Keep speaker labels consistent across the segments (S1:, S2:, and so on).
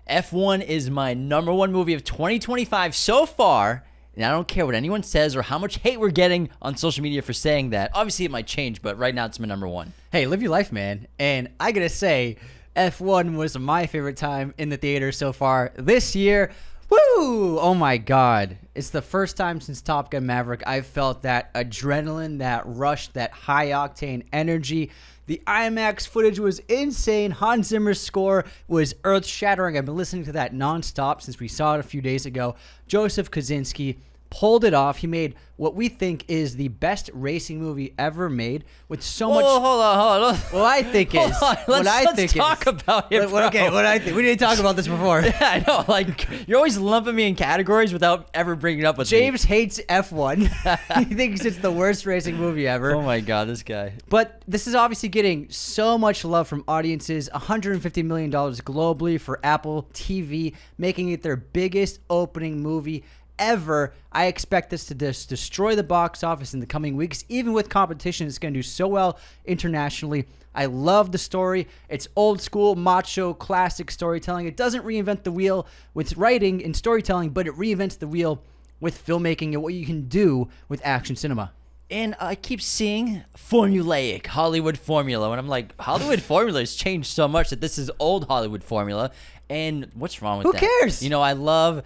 S1: F1 is my number one movie of 2025 so far, and I don't care what anyone says or how much hate we're getting on social media for saying that. Obviously, it might change, but right now it's my number one.
S2: Hey, live your life, man. And I gotta say, F1 was my favorite time in the theater so far this year. Woo! Oh my God. It's the first time since Top Gun Maverick I've felt that adrenaline, that rush, that high octane energy. The IMAX footage was insane. Hans Zimmer's score was earth-shattering. I've been listening to that nonstop since we saw it a few days ago. Joseph Kosinski pulled it off. He made what we think is the best racing movie ever made with so much...
S1: Hold on.
S2: What I think is...
S1: Let's talk about it, bro.
S2: Okay, what I think. We didn't talk about this before.
S1: Yeah, I know. Like, you're always lumping me in categories without ever bringing it up with
S2: James hates F1. He thinks it's the worst racing movie ever.
S1: Oh my God, this guy.
S2: But this is obviously getting so much love from audiences. $150 million globally for Apple TV, making it their biggest opening movie ever. I expect this to destroy the box office in the coming weeks. Even with competition, it's going to do so well internationally. I love the story. It's old school, macho, classic storytelling. It doesn't reinvent the wheel with writing and storytelling, but it reinvents the wheel with filmmaking and what you can do with action cinema.
S1: And I keep seeing formulaic Hollywood formula, and I'm like, Hollywood formula has changed so much that this is old Hollywood formula. And what's wrong with that?
S2: Who cares?
S1: You know, I love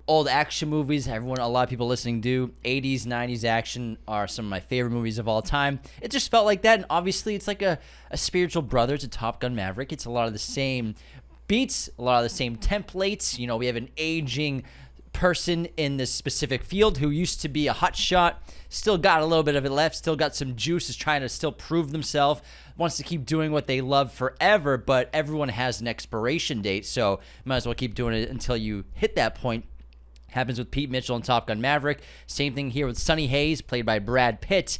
S1: old action movies. A lot of people listening do. 80s, 90s action are some of my favorite movies of all time. It just felt like that, and obviously it's like a spiritual brother to Top Gun Maverick. It's a lot of the same beats, a lot of the same templates. You know, we have an aging person in this specific field who used to be a hot shot, still got a little bit of it left, still got some juice, is trying to still prove themselves, wants to keep doing what they love forever, but everyone has an expiration date, so might as well keep doing it until you hit that point. Happens with Pete Mitchell in Top Gun Maverick. Same thing here with Sonny Hayes, played by Brad Pitt.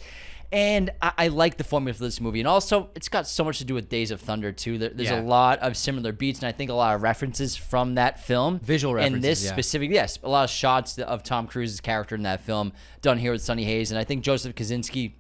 S1: And I like the formula for this movie. And also, it's got so much to do with Days of Thunder, too. There's a lot of similar beats, and I think a lot of references from that film.
S2: Visual references,
S1: and this specific, yes, a lot of shots of Tom Cruise's character in that film done here with Sonny Hayes. And I think Joseph Kosinski,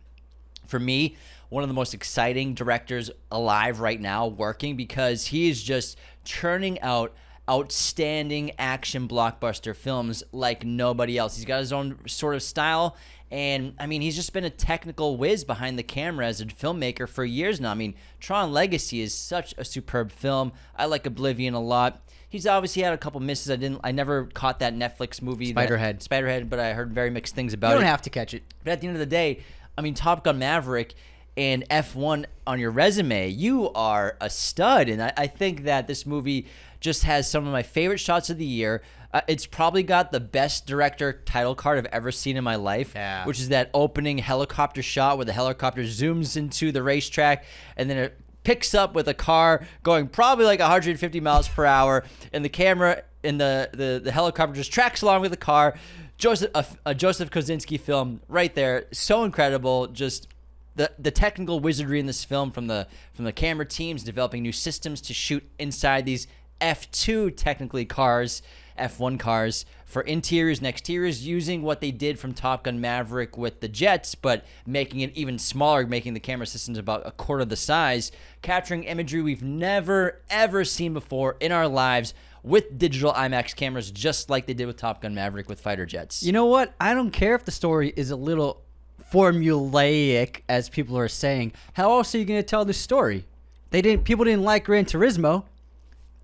S1: for me, one of the most exciting directors alive right now working, because he is just churning out outstanding action blockbuster films like nobody else. He's got his own sort of style, and I mean, he's just been a technical whiz behind the camera as a filmmaker for years now. I mean, Tron Legacy is such a superb film. I like Oblivion a lot. He's obviously had a couple misses. I never caught that Netflix movie, Spiderhead, but I heard very mixed things about it.
S2: You don't have to catch it.
S1: But at the end of the day, I mean, Top Gun Maverick and F1 on your resume, you are a stud, and I think that this movie just has some of my favorite shots of the year. It's probably got the best director title card I've ever seen in my life, which is that opening helicopter shot where the helicopter zooms into the racetrack, and then it picks up with a car going probably like 150 miles per hour, and the camera in the helicopter just tracks along with the car. A Joseph Kosinski film right there. So incredible. Just the technical wizardry in this film from the camera teams developing new systems to shoot inside these F2 technically cars, F1 cars, for interiors and exteriors, using what they did from Top Gun Maverick with the jets, but making it even smaller, making the camera systems about a quarter the size, capturing imagery we've never, ever seen before in our lives with digital IMAX cameras, just like they did with Top Gun Maverick with fighter jets.
S2: You know what? I don't care if the story is a little formulaic, as people are saying. How else are you going to tell this story? People didn't like Gran Turismo.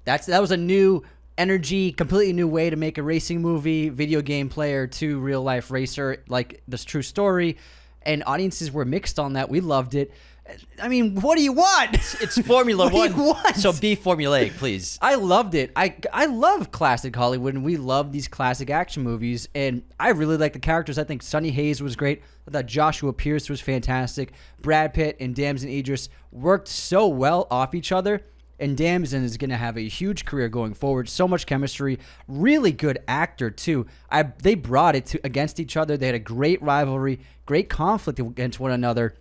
S2: That was a new energy, completely new way to make a racing movie, video game player to real life racer, like this true story, and audiences were mixed on that. We loved it. I mean, what do you want?
S1: It's Formula
S2: What do you
S1: One,
S2: want?
S1: so be formulaic, please.
S2: I loved it. I love classic Hollywood, and we love these classic action movies, and I really like the characters. I think Sonny Hayes was great. I thought Joshua Pierce was fantastic. Brad Pitt and Damson Idris worked so well off each other. And Damson is going to have a huge career going forward. So much chemistry. Really good actor, too. They brought it against each other. They had a great rivalry, great conflict against one another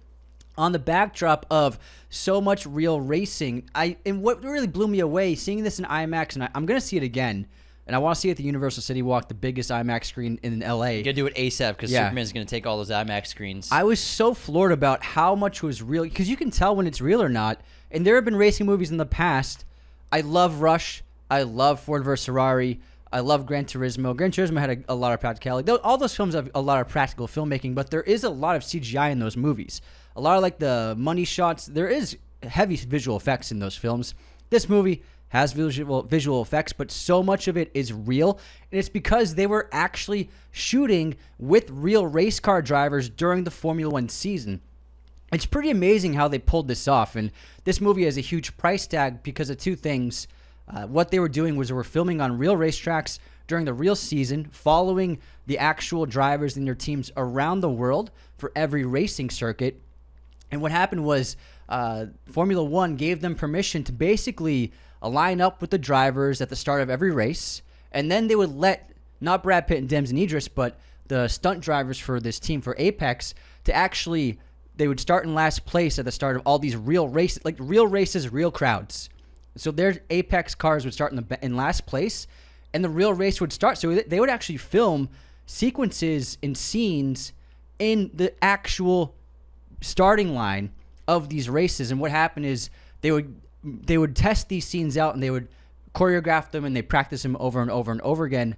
S2: on the backdrop of so much real racing. And what really blew me away, seeing this in IMAX, and I'm going to see it again, and I want to see it at the Universal City Walk, the biggest IMAX screen in LA.
S1: You got to do it ASAP, because Superman's going to take all those IMAX screens.
S2: I was so floored about how much was real, because you can tell when it's real or not. And there have been racing movies in the past. I love Rush. I love Ford vs Ferrari. I love Gran Turismo. Gran Turismo had a lot of practicality. All those films have a lot of practical filmmaking, but there is a lot of CGI in those movies. A lot of like the money shots. There is heavy visual effects in those films. This movie has visual effects, but so much of it is real, and it's because they were actually shooting with real race car drivers during the Formula One season. It's pretty amazing how they pulled this off, and this movie has a huge price tag because of two things. What they were doing was they were filming on real racetracks during the real season, following the actual drivers and their teams around the world for every racing circuit. And what happened was Formula One gave them permission to basically line up with the drivers at the start of every race, and then they would let, not Brad Pitt and Damson Idris, but the stunt drivers for this team, for Apex, to actually, they would start in last place at the start of all these real races, like real races, real crowds. So their Apex cars would start in last place, and the real race would start. So they would actually film sequences and scenes in the actual starting line of these races. And what happened is they would test these scenes out, and they would choreograph them, and they practice them over and over and over again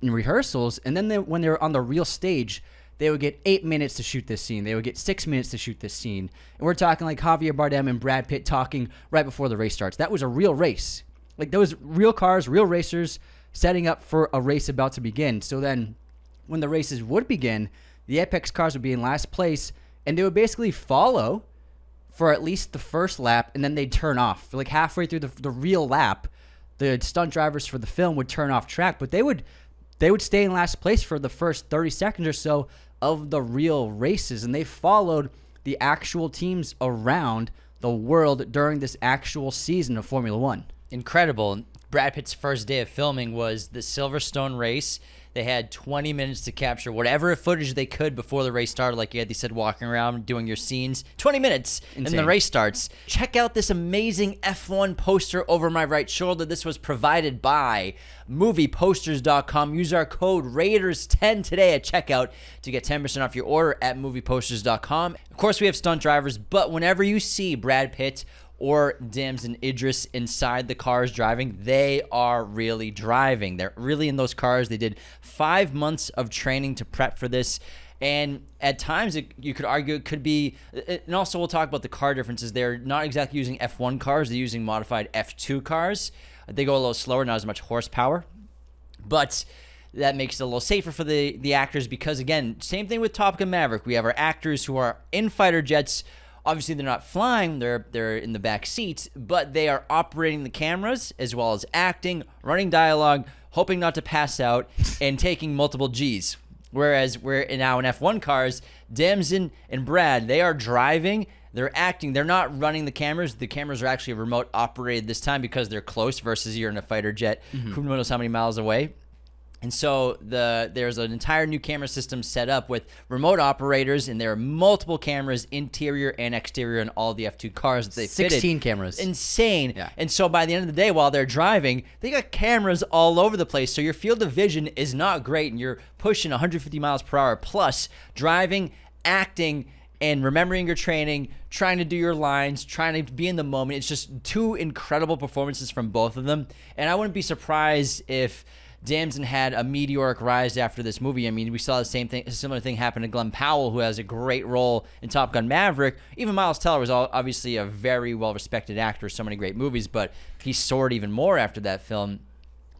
S2: in rehearsals. And then when they were on the real stage, they would get 8 minutes to shoot this scene. They would get 6 minutes to shoot this scene. And we're talking like Javier Bardem and Brad Pitt talking right before the race starts. That was a real race. Like, those real cars, real racers setting up for a race about to begin. So then when the races would begin, the Apex cars would be in last place, and they would basically follow for at least the first lap, and then they'd turn off. Like halfway through the real lap, the stunt drivers for the film would turn off track, but they would stay in last place for the first 30 seconds or so of the real races, and they followed the actual teams around the world during this actual season of Formula One.
S1: Incredible. Brad Pitt's first day of filming was the Silverstone race. They had 20 minutes to capture whatever footage they could before the race started. Like they said, walking around, doing your scenes. 20 minutes,
S2: Insane.
S1: And the race starts. Check out this amazing F1 poster over my right shoulder. This was provided by movieposters.com. Use our code Raiders10 today at checkout to get 10% off your order at movieposters.com. Of course, we have stunt drivers, but whenever you see Brad Pitt or Damson Idris inside the cars driving, they are really driving. They're really in those cars. They did 5 months of training to prep for this. And at times, you could argue it could be, and also we'll talk about the car differences. They're not exactly using F1 cars. They're using modified F2 cars. They go a little slower, not as much horsepower. But that makes it a little safer for the actors because, again, same thing with Top Gun Maverick. We have our actors who are in fighter jets. Obviously, they're not flying, they're in the back seats, but they are operating the cameras as well as acting, running dialogue, hoping not to pass out, and taking multiple Gs. Whereas we're now in F1 cars, Damson and Brad, they are driving, they're acting, they're not running the cameras. The cameras are actually remote operated this time because they're close versus you're in a fighter jet, who knows how many miles away. And so there's an entire new camera system set up with remote operators, and there are multiple cameras, interior and exterior, in all the F2 cars that they fitted.
S2: 16 cameras.
S1: Insane.
S2: Yeah.
S1: And so by the end of the day, while they're driving, they got cameras all over the place. So your field of vision is not great, and you're pushing 150 miles per hour plus, driving, acting, and remembering your training, trying to do your lines, trying to be in the moment. It's just two incredible performances from both of them. And I wouldn't be surprised if Damson had a meteoric rise after this movie. I mean, we saw a similar thing happen to Glenn Powell, who has a great role in Top Gun Maverick. Even Miles Teller was obviously a very well-respected actor, so many great movies, but he soared even more after that film.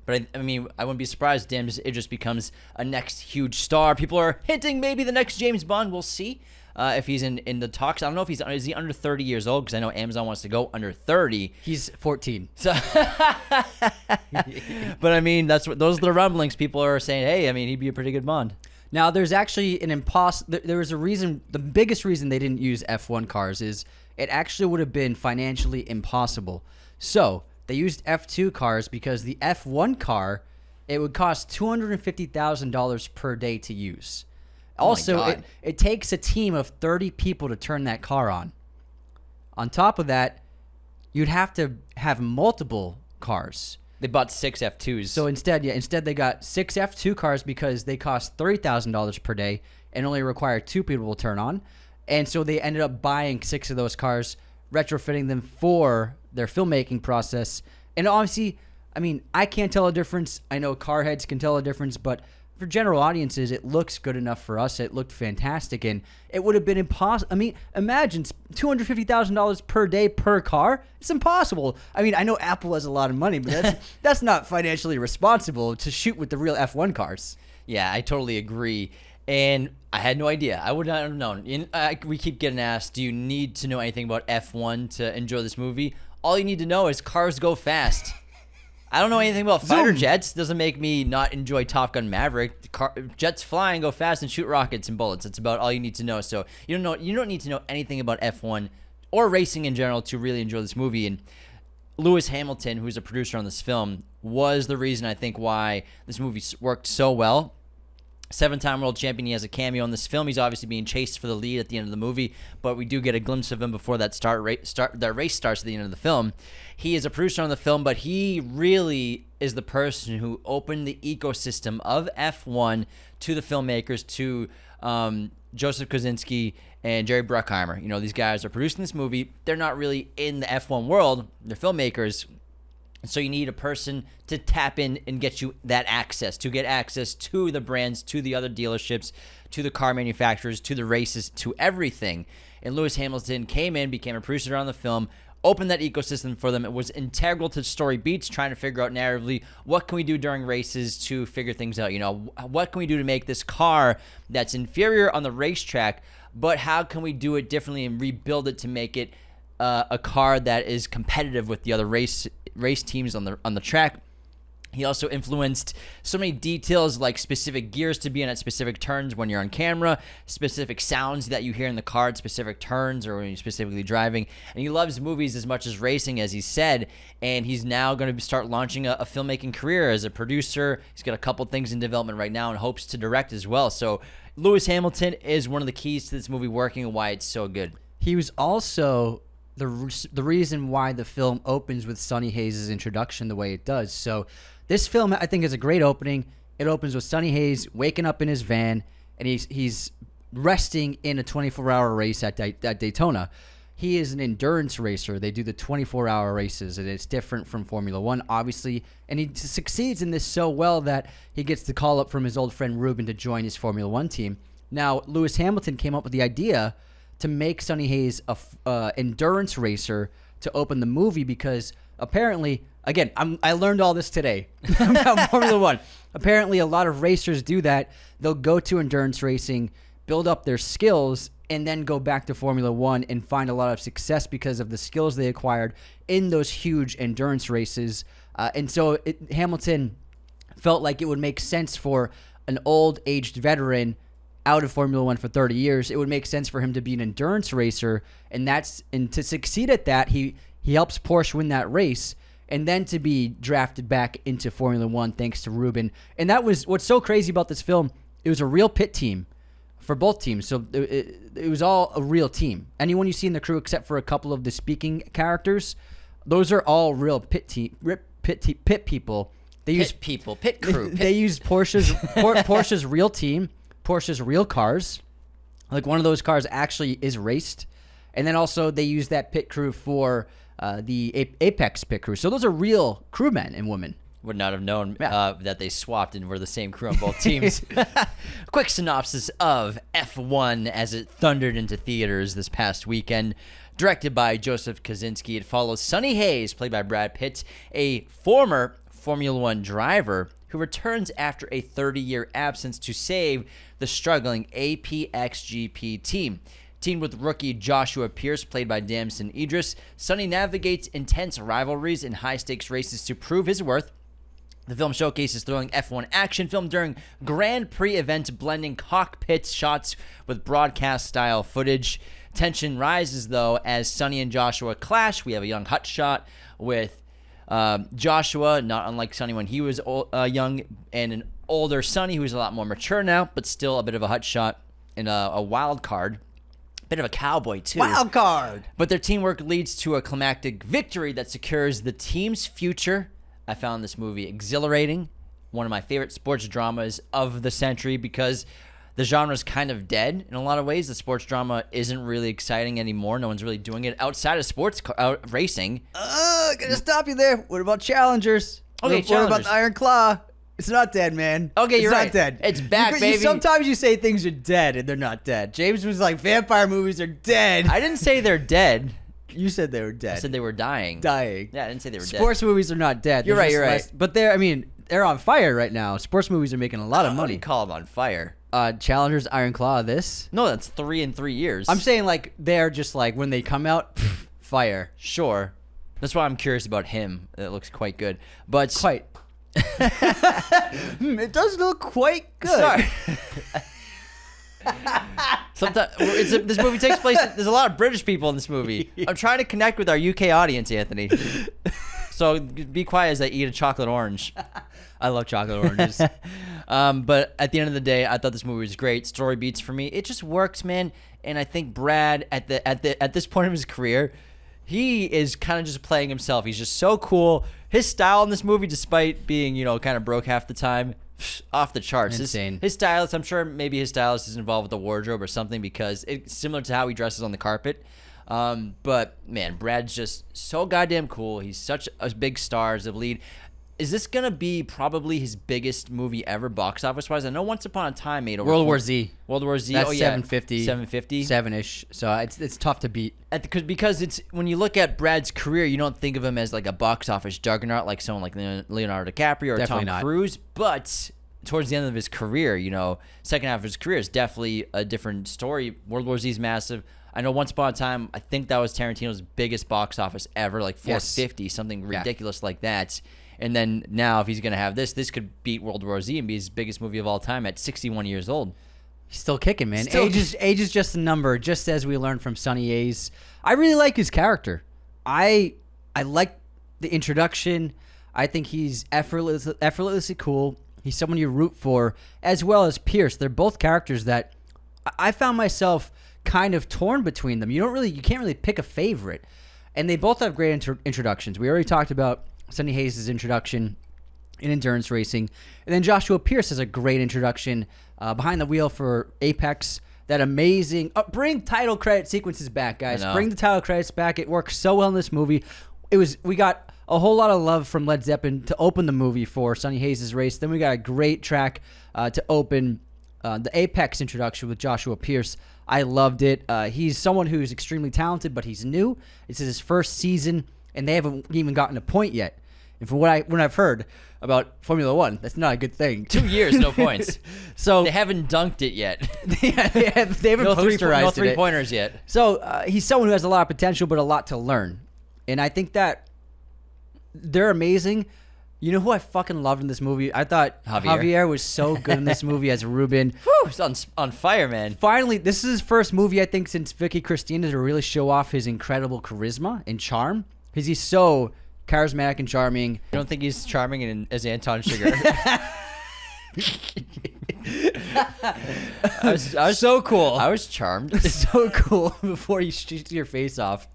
S1: But I mean, I wouldn't be surprised if Damson Idris becomes a next huge star. People are hinting maybe the next James Bond. We'll see. If he's in the talks. I don't know if is he under 30 years old, because I know Amazon wants to go under 30.
S2: He's 14.
S1: So, but I mean, those are the rumblings. People are saying, hey, I mean, he'd be a pretty good Bond.
S2: Now, there's actually there was a reason. The biggest reason they didn't use F1 cars is it actually would have been financially impossible. So they used F2 cars because the F1 car, it would cost $250,000 per day to use. Also, it takes a team of 30 people to turn that car on. On top of that, you'd have to have multiple cars.
S1: They bought 6 F2s.
S2: So instead they got 6 F2 cars because they cost $30,000 per day and only require 2 people to turn on. And so they ended up buying 6 of those cars, retrofitting them for their filmmaking process. And obviously, I mean, I can't tell a difference. I know car heads can tell a difference, but for general audiences, it looks good enough for us. It looked fantastic, and it would have been impossible. I mean, imagine $250,000 per day per car. It's impossible. I mean, I know Apple has a lot of money, but that's not financially responsible to shoot with the real F1 cars.
S1: Yeah, I totally agree. And I had no idea. I would not have known. We keep getting asked, do you need to know anything about F1 to enjoy this movie? All you need to know is cars go fast. I don't know anything about fighter jets. Doesn't make me not enjoy Top Gun Maverick. Jets fly and go fast and shoot rockets and bullets. That's about all you need to know. So you don't need to know anything about F1 or racing in general to really enjoy this movie. And Lewis Hamilton, who's a producer on this film, was the reason I think why this movie worked so well. 7-time world champion. He has a cameo in this film. He's obviously being chased for the lead at the end of the movie, but we do get a glimpse of him before that race starts at the end of the film. He is a producer on the film, but he really is the person who opened the ecosystem of F1 to the filmmakers, to Joseph Kosinski and Jerry Bruckheimer. You know, these guys are producing this movie. They're not really in the F1 world. They're filmmakers. So you need a person to tap in and get you that access, to get access to the brands, to the other dealerships, to the car manufacturers, to the races, to everything. And Lewis Hamilton came in, became a producer on the film, opened that ecosystem for them. It was integral to story beats, trying to figure out narratively, what can we do during races to figure things out? You know, what can we do to make this car that's inferior on the racetrack, but how can we do it differently and rebuild it to make it a car that is competitive with the other race teams on the track. He also influenced so many details, like specific gears to be in at specific turns when you're on camera, specific sounds that you hear in the car at specific turns or when you're specifically driving. And he loves movies as much as racing, as he said, and he's now going to start launching a filmmaking career as a producer. He's got a couple things in development right now and hopes to direct as well. So Lewis Hamilton is one of the keys to this movie working and why it's so good.
S2: He was also the reason why the film opens with Sonny Hayes' introduction the way it does. So this film, I think, is a great opening. It opens with Sonny Hayes waking up in his van, and he's resting in a 24-hour race at Daytona. He is an endurance racer. They do the 24-hour races, and it's different from Formula One, obviously. And he succeeds in this so well that he gets the call up from his old friend Ruben to join his Formula One team. Now, Lewis Hamilton came up with the idea to make Sonny Hayes a endurance racer to open the movie because apparently, again, I learned all this today about Formula One. Apparently, a lot of racers do that. They'll go to endurance racing, build up their skills, and then go back to Formula One and find a lot of success because of the skills they acquired in those huge endurance races. And so Hamilton felt like it would make sense for an old-aged veteran out of Formula One for 30 years, it would make sense for him to be an endurance racer, and to succeed at that, he helps Porsche win that race, and then to be drafted back into Formula One thanks to Ruben. And that was what's so crazy about this film. It was a real pit team for both teams, so it was all a real team. Anyone you see in the crew, except for a couple of the speaking characters, those are all real pit people.
S1: Pit crew.
S2: They use Porsche's real team. Porsche's real cars. Like one of those cars actually is raced. And then also they use that pit crew for the Apex pit crew. So those are real crewmen and women.
S1: Would not have known that they swapped and were the same crew on both teams. Quick synopsis of F1 as it thundered into theaters this past weekend. Directed by Joseph Kosinski, it follows Sonny Hayes, played by Brad Pitt, a former Formula One driver who returns after a 30-year absence to save the struggling APXGP team. Teamed with rookie Joshua Pierce, played by Damson Idris, Sonny navigates intense rivalries in high-stakes races to prove his worth. The film showcases thrilling F1 action filmed during Grand Prix events, blending cockpit shots with broadcast-style footage. Tension rises, though, as Sonny and Joshua clash. We have a young hotshot with Joshua, not unlike Sonny when he was young, and an older Sonny who's a lot more mature now, but still a bit of a hotshot and a wild card. Bit of a cowboy, too.
S2: Wild card!
S1: But their teamwork leads to a climactic victory that secures the team's future. I found this movie exhilarating, one of my favorite sports dramas of the century, because the genre is kind of dead in a lot of ways. The sports drama isn't really exciting anymore. No one's really doing it outside of sports racing.
S2: Gonna stop you there. What about challengers?
S1: Okay,
S2: What about
S1: Challengers.
S2: the Iron Claw? It's not dead, man.
S1: Okay, you're
S2: it's
S1: right.
S2: Not dead.
S1: It's back, baby.
S2: Sometimes you say things are dead and they're not dead. James was like, vampire movies are dead.
S1: I didn't say they're dead.
S2: You said they were dead.
S1: I said they were dying.
S2: Dying.
S1: Yeah, I didn't say they were dead.
S2: Sports movies are not dead.
S1: You're
S2: There's
S1: right,
S2: just
S1: you're
S2: less-
S1: right.
S2: But they're on fire right now. Sports movies are making a lot of
S1: How do
S2: money.
S1: you call them on fire?
S2: Challengers, Iron Claw, this.
S1: No, that's 3 in 3 years.
S2: I'm saying like they're just like when they come out, fire.
S1: Sure. That's why I'm curious about him. It looks quite good. But
S2: Quite. It does look quite good.
S1: Sorry. Sometimes this movie takes place. There's a lot of British people in this movie. I'm trying to connect with our UK audience, Anthony. So be quiet as I eat a chocolate orange.
S2: I love chocolate oranges.
S1: But at the end of the day, I thought this movie was great. Story beats for me. It just works, man. And I think Brad at this point of his career, he is kind of just playing himself. He's just so cool. His style in this movie, despite being, kind of broke half the time, off the charts.
S2: Insane.
S1: His stylist, I'm sure maybe his stylist is involved with the wardrobe or something because it's similar to how he dresses on the carpet. But man, Brad's just so goddamn cool. He's such a big star as the lead. Is this gonna be probably his biggest movie ever, box office wise? I know Once Upon a Time made over
S2: World War Z.
S1: World War Z.
S2: That's
S1: oh yeah,
S2: 750.
S1: 750.
S2: 7-ish. So it's tough to beat.
S1: Because it's when you look at Brad's career, you don't think of him as like a box office juggernaut like someone like Leonardo DiCaprio or
S2: Definitely
S1: Tom
S2: not.
S1: Cruise. But towards the end of his career, second half of his career is definitely a different story. World War Z is massive. I know Once Upon a Time, I think that was Tarantino's biggest box office ever, like 450, something ridiculous like that. And then now, if he's going to have this could beat World War Z and be his biggest movie of all time at 61 years old.
S2: He's still kicking, man.
S1: Still-
S2: Age is just a number, just as we learned from Sonny Hayes. I really like his character. I like the introduction. I think he's effortlessly cool. He's someone you root for, as well as Pierce. They're both characters that I found myself kind of torn between them. You can't really pick a favorite, and they both have great introductions. We already talked about Sonny Hayes' introduction in endurance racing, and then Joshua Pierce has a great introduction behind the wheel for Apex. That amazing bring title credit sequences back, guys.
S1: I know.
S2: Bring the title credits back. It works so well in this movie. We got a whole lot of love from Led Zeppelin to open the movie for Sonny Hayes' race. Then we got a great track to open the Apex introduction with Joshua Pierce. I loved it. He's someone who's extremely talented, but he's new. This is his first season, and they haven't even gotten a point yet. And from what I've heard about Formula One, that's not a good thing.
S1: 2 years, no points.
S2: So
S1: They haven't dunked it yet.
S2: they haven't
S1: No
S2: posterized it.
S1: three-pointers yet.
S2: So he's someone who has a lot of potential, but a lot to learn. And I think that they're amazing. You know who I fucking loved in this movie? I thought Javier was so good in this movie as Ruben.
S1: Whew, he's on fire, man.
S2: Finally, this is his first movie, I think, since Vicky Cristina to really show off his incredible charisma and charm. Because he's so charismatic and charming.
S1: You don't think he's charming as Anton Sugar? I was
S2: so cool.
S1: I was charmed.
S2: So cool before he shoots your face off.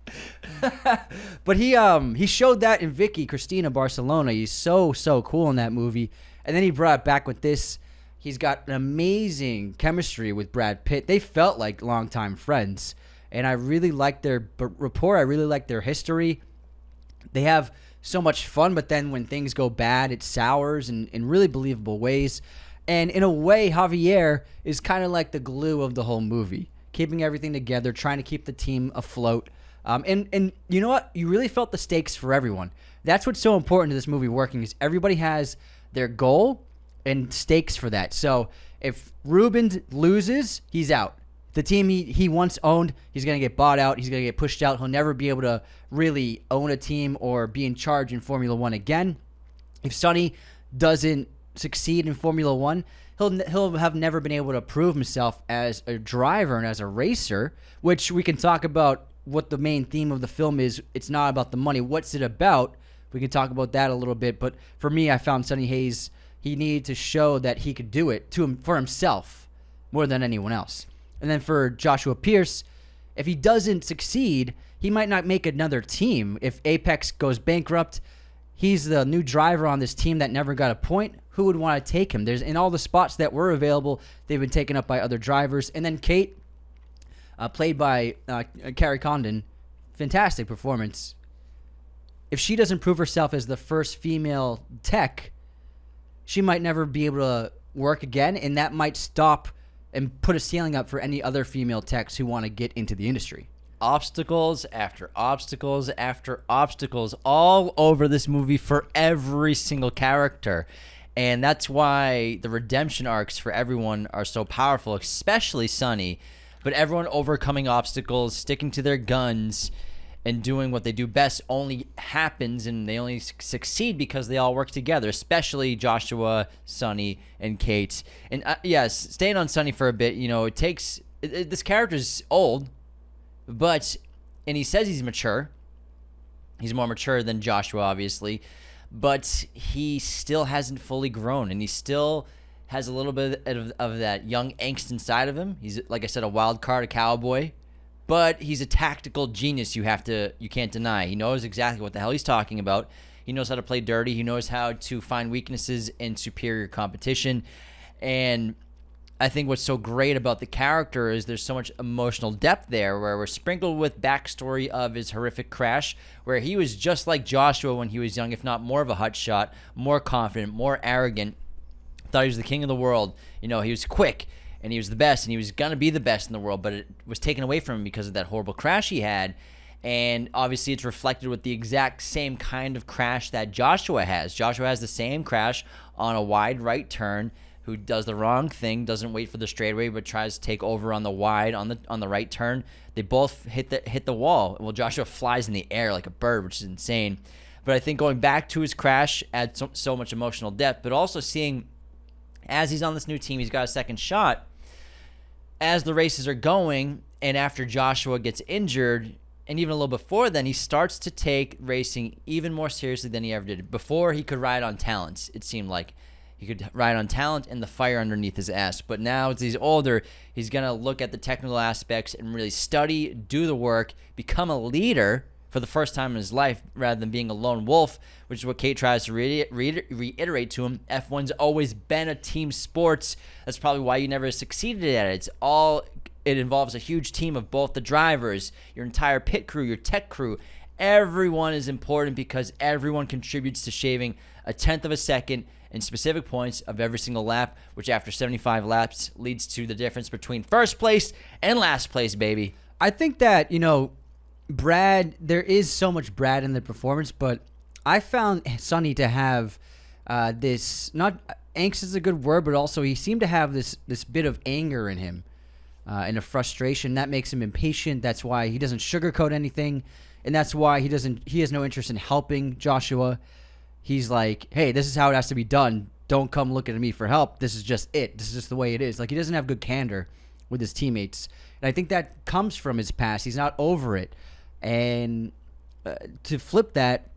S2: But he showed that in Vicky Cristina Barcelona. He's so cool in that movie. And then he brought it back with this. He's got an amazing chemistry with Brad Pitt. They felt like longtime friends. And I really like their rapport. I really like their history. They have so much fun, but then when things go bad, it sours in really believable ways. And in a way, Javier is kind of like the glue of the whole movie, keeping everything together, trying to keep the team afloat. And you know what? You really felt the stakes for everyone. That's what's so important to this movie working is everybody has their goal and stakes for that. So if Ruben loses, he's out. The team he once owned, he's going to get bought out. He's going to get pushed out. He'll never be able to really own a team or be in charge in Formula One again. If Sonny doesn't succeed in Formula One, he'll have never been able to prove himself as a driver and as a racer, which we can talk about what the main theme of the film is. It's not about the money. What's it about? We can talk about that a little bit. But for me, I found Sonny Hayes, he needed to show that he could do it for himself more than anyone else. And then for Joshua Pierce, if he doesn't succeed, he might not make another team. If Apex goes bankrupt, he's the new driver on this team that never got a point. Who would want to take him? There's in all the spots that were available, they've been taken up by other drivers. And then Kate, played by Carrie Condon, fantastic performance. if she doesn't prove herself as the first female tech, she might never be able to work again, and that might stop and put a ceiling up for any other female techs who want to get into the industry.
S1: Obstacles after obstacles after obstacles all over this movie for every single character. And that's why the redemption arcs for everyone are so powerful, especially Sonny. But everyone overcoming obstacles, sticking to their guns, and doing what they do best only happens, and they only succeed because they all work together, especially Joshua, Sonny, and Kate. And yes, staying on Sonny for a bit, it takes... this character's old, and he says he's mature. He's more mature than Joshua, obviously, but he still hasn't fully grown, and he still has a little bit of that young angst inside of him. He's, like I said, a wild card, a cowboy, but he's a tactical genius you can't deny. He knows exactly what the hell he's talking about. He knows how to play dirty. He knows how to find weaknesses in superior competition, and I think what's so great about the character is there's so much emotional depth there, where we're sprinkled with backstory of his horrific crash, where he was just like Joshua when he was young, if not more of a hotshot, more confident, more arrogant, thought he was the king of the world. He was quick, and he was the best, and he was going to be the best in the world, but it was taken away from him because of that horrible crash he had. And obviously it's reflected with the exact same kind of crash that Joshua has. Joshua has the same crash on a wide right turn, who does the wrong thing, doesn't wait for the straightaway, but tries to take over on the wide on the right turn. They both hit the wall. Well, Joshua flies in the air like a bird, which is insane. But I think going back to his crash adds so much emotional depth, but also seeing as he's on this new team, he's got a second shot. As the races are going, and after Joshua gets injured, and even a little before then, he starts to take racing even more seriously than he ever did. Before, he could ride on talent, it seemed like. He could ride on talent and the fire underneath his ass. But now, as he's older, he's going to look at the technical aspects and really study, do the work, become a leader for the first time in his life rather than being a lone wolf, which is what Kate tries to reiterate to him. F1's always been a team sport. That's probably why you never succeeded at it. It involves a huge team of both the drivers, your entire pit crew, your tech crew. Everyone is important because everyone contributes to shaving a tenth of a second in specific points of every single lap, which after 75 laps leads to the difference between first place and last place, baby.
S2: I think that, Brad, there is so much Brad in the performance, but I found Sonny to have this, not angst is a good word, but also he seemed to have this bit of anger in him and a frustration. That makes him impatient. That's why he doesn't sugarcoat anything, and that's why he has no interest in helping Joshua. He's like, hey, this is how it has to be done. Don't come looking at me for help. This is just it. This is just the way it is. Like, he doesn't have good candor with his teammates. And I think that comes from his past. He's not over it. And to flip that,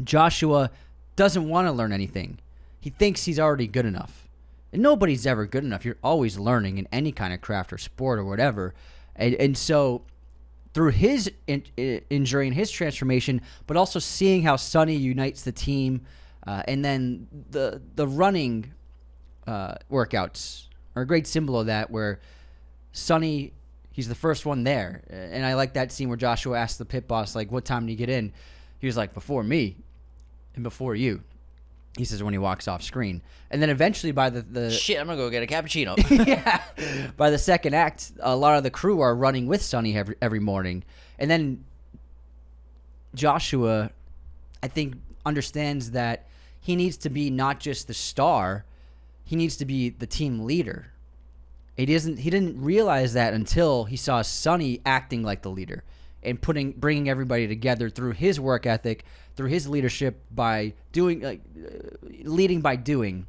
S2: Joshua doesn't want to learn anything. He thinks he's already good enough. And nobody's ever good enough. You're always learning in any kind of craft or sport or whatever. And so through his injury and his transformation, but also seeing how Sonny unites the team, and then the running workouts are a great symbol of that, where Sonny, he's the first one there. And I like that scene where Joshua asks the pit boss, like, what time do you get in? He was like, before me and before you. He says when he walks off screen. And then eventually by the
S1: Shit, I'm going to go get a cappuccino.
S2: yeah. By the second act, a lot of the crew are running with Sonny every morning. And then Joshua, I think, understands that he needs to be not just the star, he needs to be the team leader. He didn't realize that until he saw Sonny acting like the leader and bringing everybody together through his work ethic, through his leadership, by doing, leading by doing.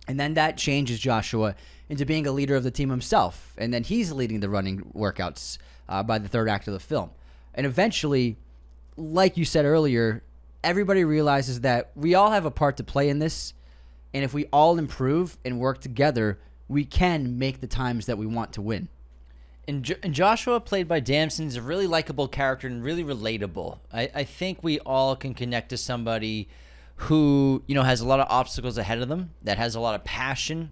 S2: And then that changes Joshua into being a leader of the team himself. And then he's leading the running workouts by the third act of the film. And eventually, like you said earlier, everybody realizes that we all have a part to play in this. And if we all improve and work together, we can make the times that we want to win.
S1: And Joshua, played by Damson, is a really likable character and really relatable. I think we all can connect to somebody who, has a lot of obstacles ahead of them, that has a lot of passion,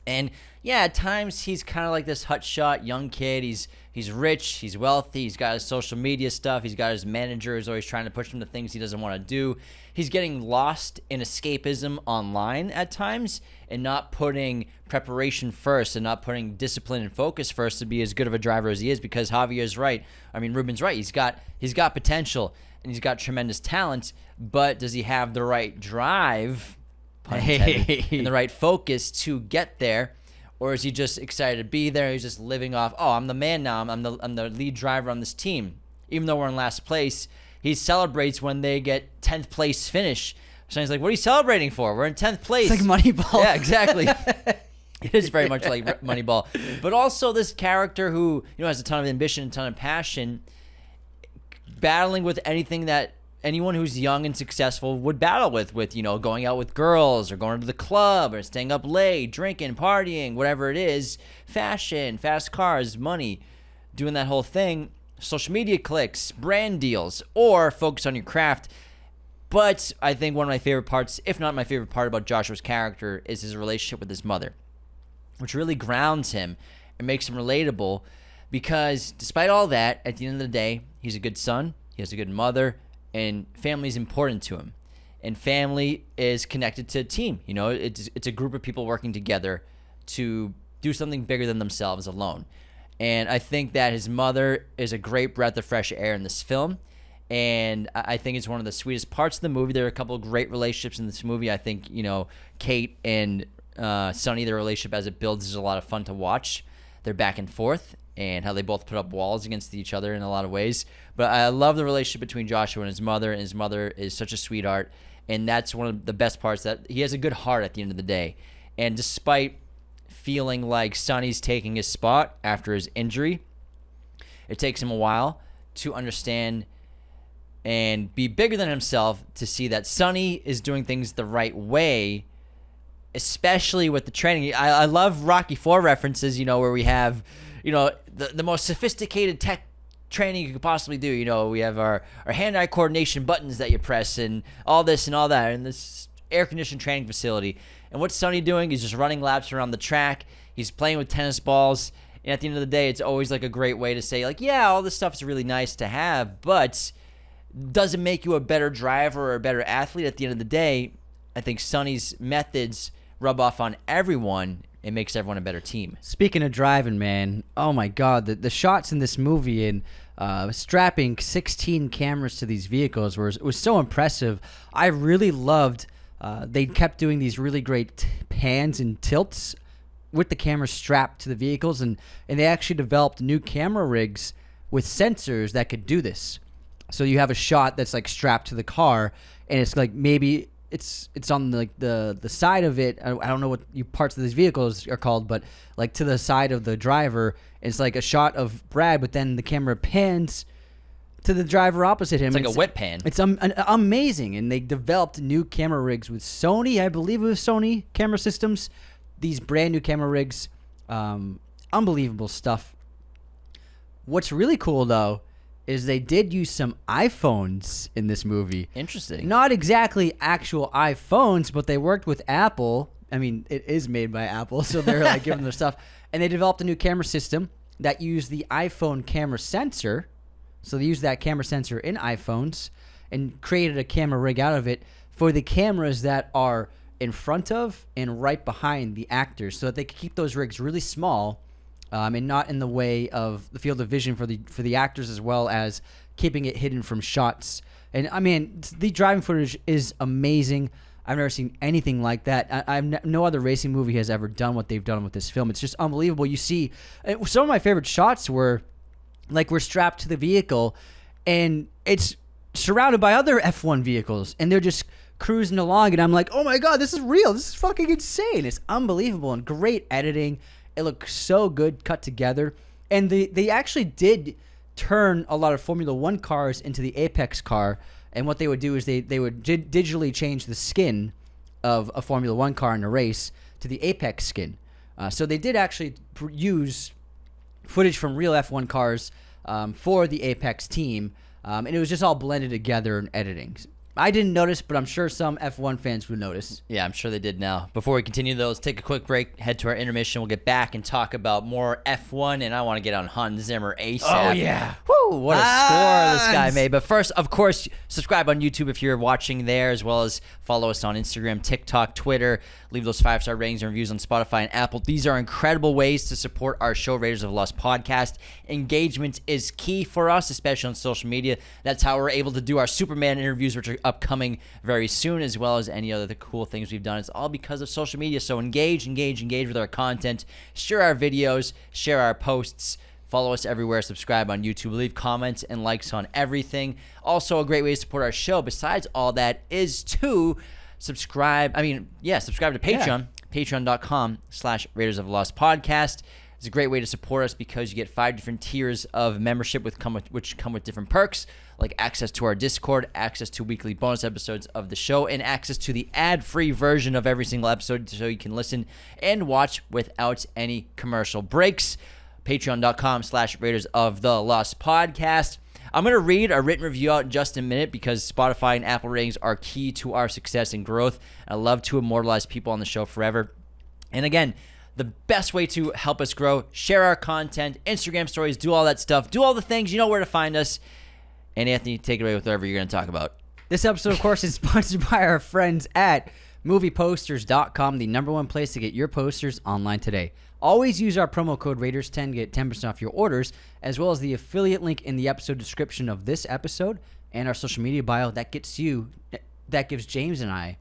S1: And yeah, at times he's kind of like this hotshot young kid. He's rich, he's wealthy, he's got his social media stuff, he's got his manager who's always trying to push him to things he doesn't want to do. He's getting lost in escapism online at times and not putting preparation first and not putting discipline and focus first to be as good of a driver as he is, because Javier's right. I mean, Ruben's right. He's got potential and he's got tremendous talent, but does he have the right drive, pun intended, and the right focus to get there? Or is he just excited to be there? He's just living off, oh, I'm the man now. I'm the lead driver on this team. Even though we're in last place, he celebrates when they get 10th place finish. So he's like, what are you celebrating for? We're in 10th place.
S2: It's like Moneyball.
S1: Yeah, exactly. It is very much like Moneyball. But also this character who, has a ton of ambition, a ton of passion, battling with anything that anyone who's young and successful would battle with, going out with girls or going to the club or staying up late, drinking, partying, whatever it is, fashion, fast cars, money, doing that whole thing, social media clicks, brand deals, or focus on your craft. But I think one of my favorite parts, if not my favorite part about Joshua's character, is his relationship with his mother, which really grounds him and makes him relatable, because despite all that, at the end of the day, he's a good son, he has a good mother, and family is important to him. And family is connected to a team. It's a group of people working together to do something bigger than themselves alone. And I think that his mother is a great breath of fresh air in this film. And I think it's one of the sweetest parts of the movie. There are a couple of great relationships in this movie. I think, Kate and Sonny, their relationship as it builds is a lot of fun to watch. They're back and forth, and how they both put up walls against each other in a lot of ways. But I love the relationship between Joshua and his mother is such a sweetheart, and that's one of the best parts, that he has a good heart at the end of the day. And despite feeling like Sonny's taking his spot after his injury, it takes him a while to understand and be bigger than himself to see that Sonny is doing things the right way, especially with the training. I love Rocky IV references, where we have the most sophisticated tech training you could possibly do. We have our hand-eye coordination buttons that you press and all this and all that in this air-conditioned training facility. And what's Sonny doing? He's just running laps around the track. He's playing with tennis balls. And at the end of the day, it's always like a great way to say, like, yeah, all this stuff is really nice to have, but doesn't make you a better driver or a better athlete. At the end of the day, I think Sonny's methods rub off on everyone. It makes everyone a better team.
S2: Speaking of driving, man, oh my God, the shots in this movie and strapping 16 cameras to these vehicles was so impressive. I really loved they kept doing these really great pans and tilts with the camera strapped to the vehicles, and they actually developed new camera rigs with sensors that could do this. So you have a shot that's like strapped to the car, and it's like maybe it's on like the side of it. I don't know what parts of these vehicles are called, but like to the side of the driver, it's like a shot of Brad, but then the camera pans to the driver opposite him.
S1: It's like a whip pan.
S2: It's amazing, and they developed new camera rigs with Sony. I believe it was Sony camera systems. These brand new camera rigs, unbelievable stuff. What's really cool though is they did use some iPhones in this movie.
S1: Interesting.
S2: Not exactly actual iPhones, but they worked with Apple. I mean, it is made by Apple, so they're like giving them their stuff. And they developed a new camera system that used the iPhone camera sensor. So they used that camera sensor in iPhones and created a camera rig out of it for the cameras that are in front of and right behind the actors, so that they could keep those rigs really small. And not in the way of the field of vision for the actors, as well as keeping it hidden from shots. And I mean, the driving footage is amazing. I've never seen anything like that. No other racing movie has ever done what they've done with this film. It's just unbelievable. You see, some of my favorite shots were like we're strapped to the vehicle, and it's surrounded by other F1 vehicles, and they're just cruising along, and I'm like, oh my God, this is real. This is fucking insane. It's unbelievable, and great editing. It looks so good, cut together. And they actually did turn a lot of Formula One cars into the Apex car. And what they would do is they would digitally change the skin of a Formula One car in a race to the Apex skin. So they did actually use footage from real F1 cars for the Apex team. And it was just all blended together in editing. I didn't notice, but I'm sure some F1 fans would notice.
S1: Yeah, I'm sure they did now. Before we continue, though, let's take a quick break, head to our intermission. We'll get back and talk about more F1, and I want to get on Hans Zimmer ASAP.
S2: Oh, yeah.
S1: Woo, what a score this guy made. But first, of course, subscribe on YouTube if you're watching there, as well as follow us on Instagram, TikTok, Twitter. Leave those 5-star ratings and reviews on Spotify and Apple. These are incredible ways to support our show, Raiders of the Lost podcast. Engagement is key for us, especially on social media. That's how we're able to do our Superman interviews, which are upcoming very soon, as well as any other cool things we've done. It's all because of social media. So engage with our content. Share our videos. Share our posts. Follow us everywhere. Subscribe on YouTube. Leave comments and likes on everything. Also, a great way to support our show, besides all that, is to subscribe to Patreon. Yeah. Patreon.com/Raiders of the Lost podcast. It's a great way to support us because you get 5 different tiers of membership which come with different perks, like access to our Discord, access to weekly bonus episodes of the show, and access to the ad-free version of every single episode so you can listen and watch without any commercial breaks. Patreon.com/Raiders of the Lost podcast. I'm going to read a written review out in just a minute because Spotify and Apple ratings are key to our success and growth. I love to immortalize people on the show forever. And again, the best way to help us grow, share our content, Instagram stories, do all that stuff, do all the things. You know where to find us. And Anthony, take it away with whatever you're going to talk about.
S2: This episode, of course, is sponsored by our friends at movieposters.com, the #1 place to get your posters online today. Always use our promo code Raiders10 to get 10% off your orders, as well as the affiliate link in the episode description of this episode and our social media bio. That gives James and I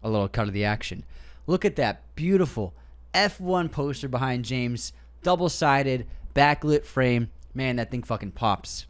S2: a little cut of the action. Look at that beautiful F1 poster behind James, double-sided, backlit frame. Man, that thing fucking pops.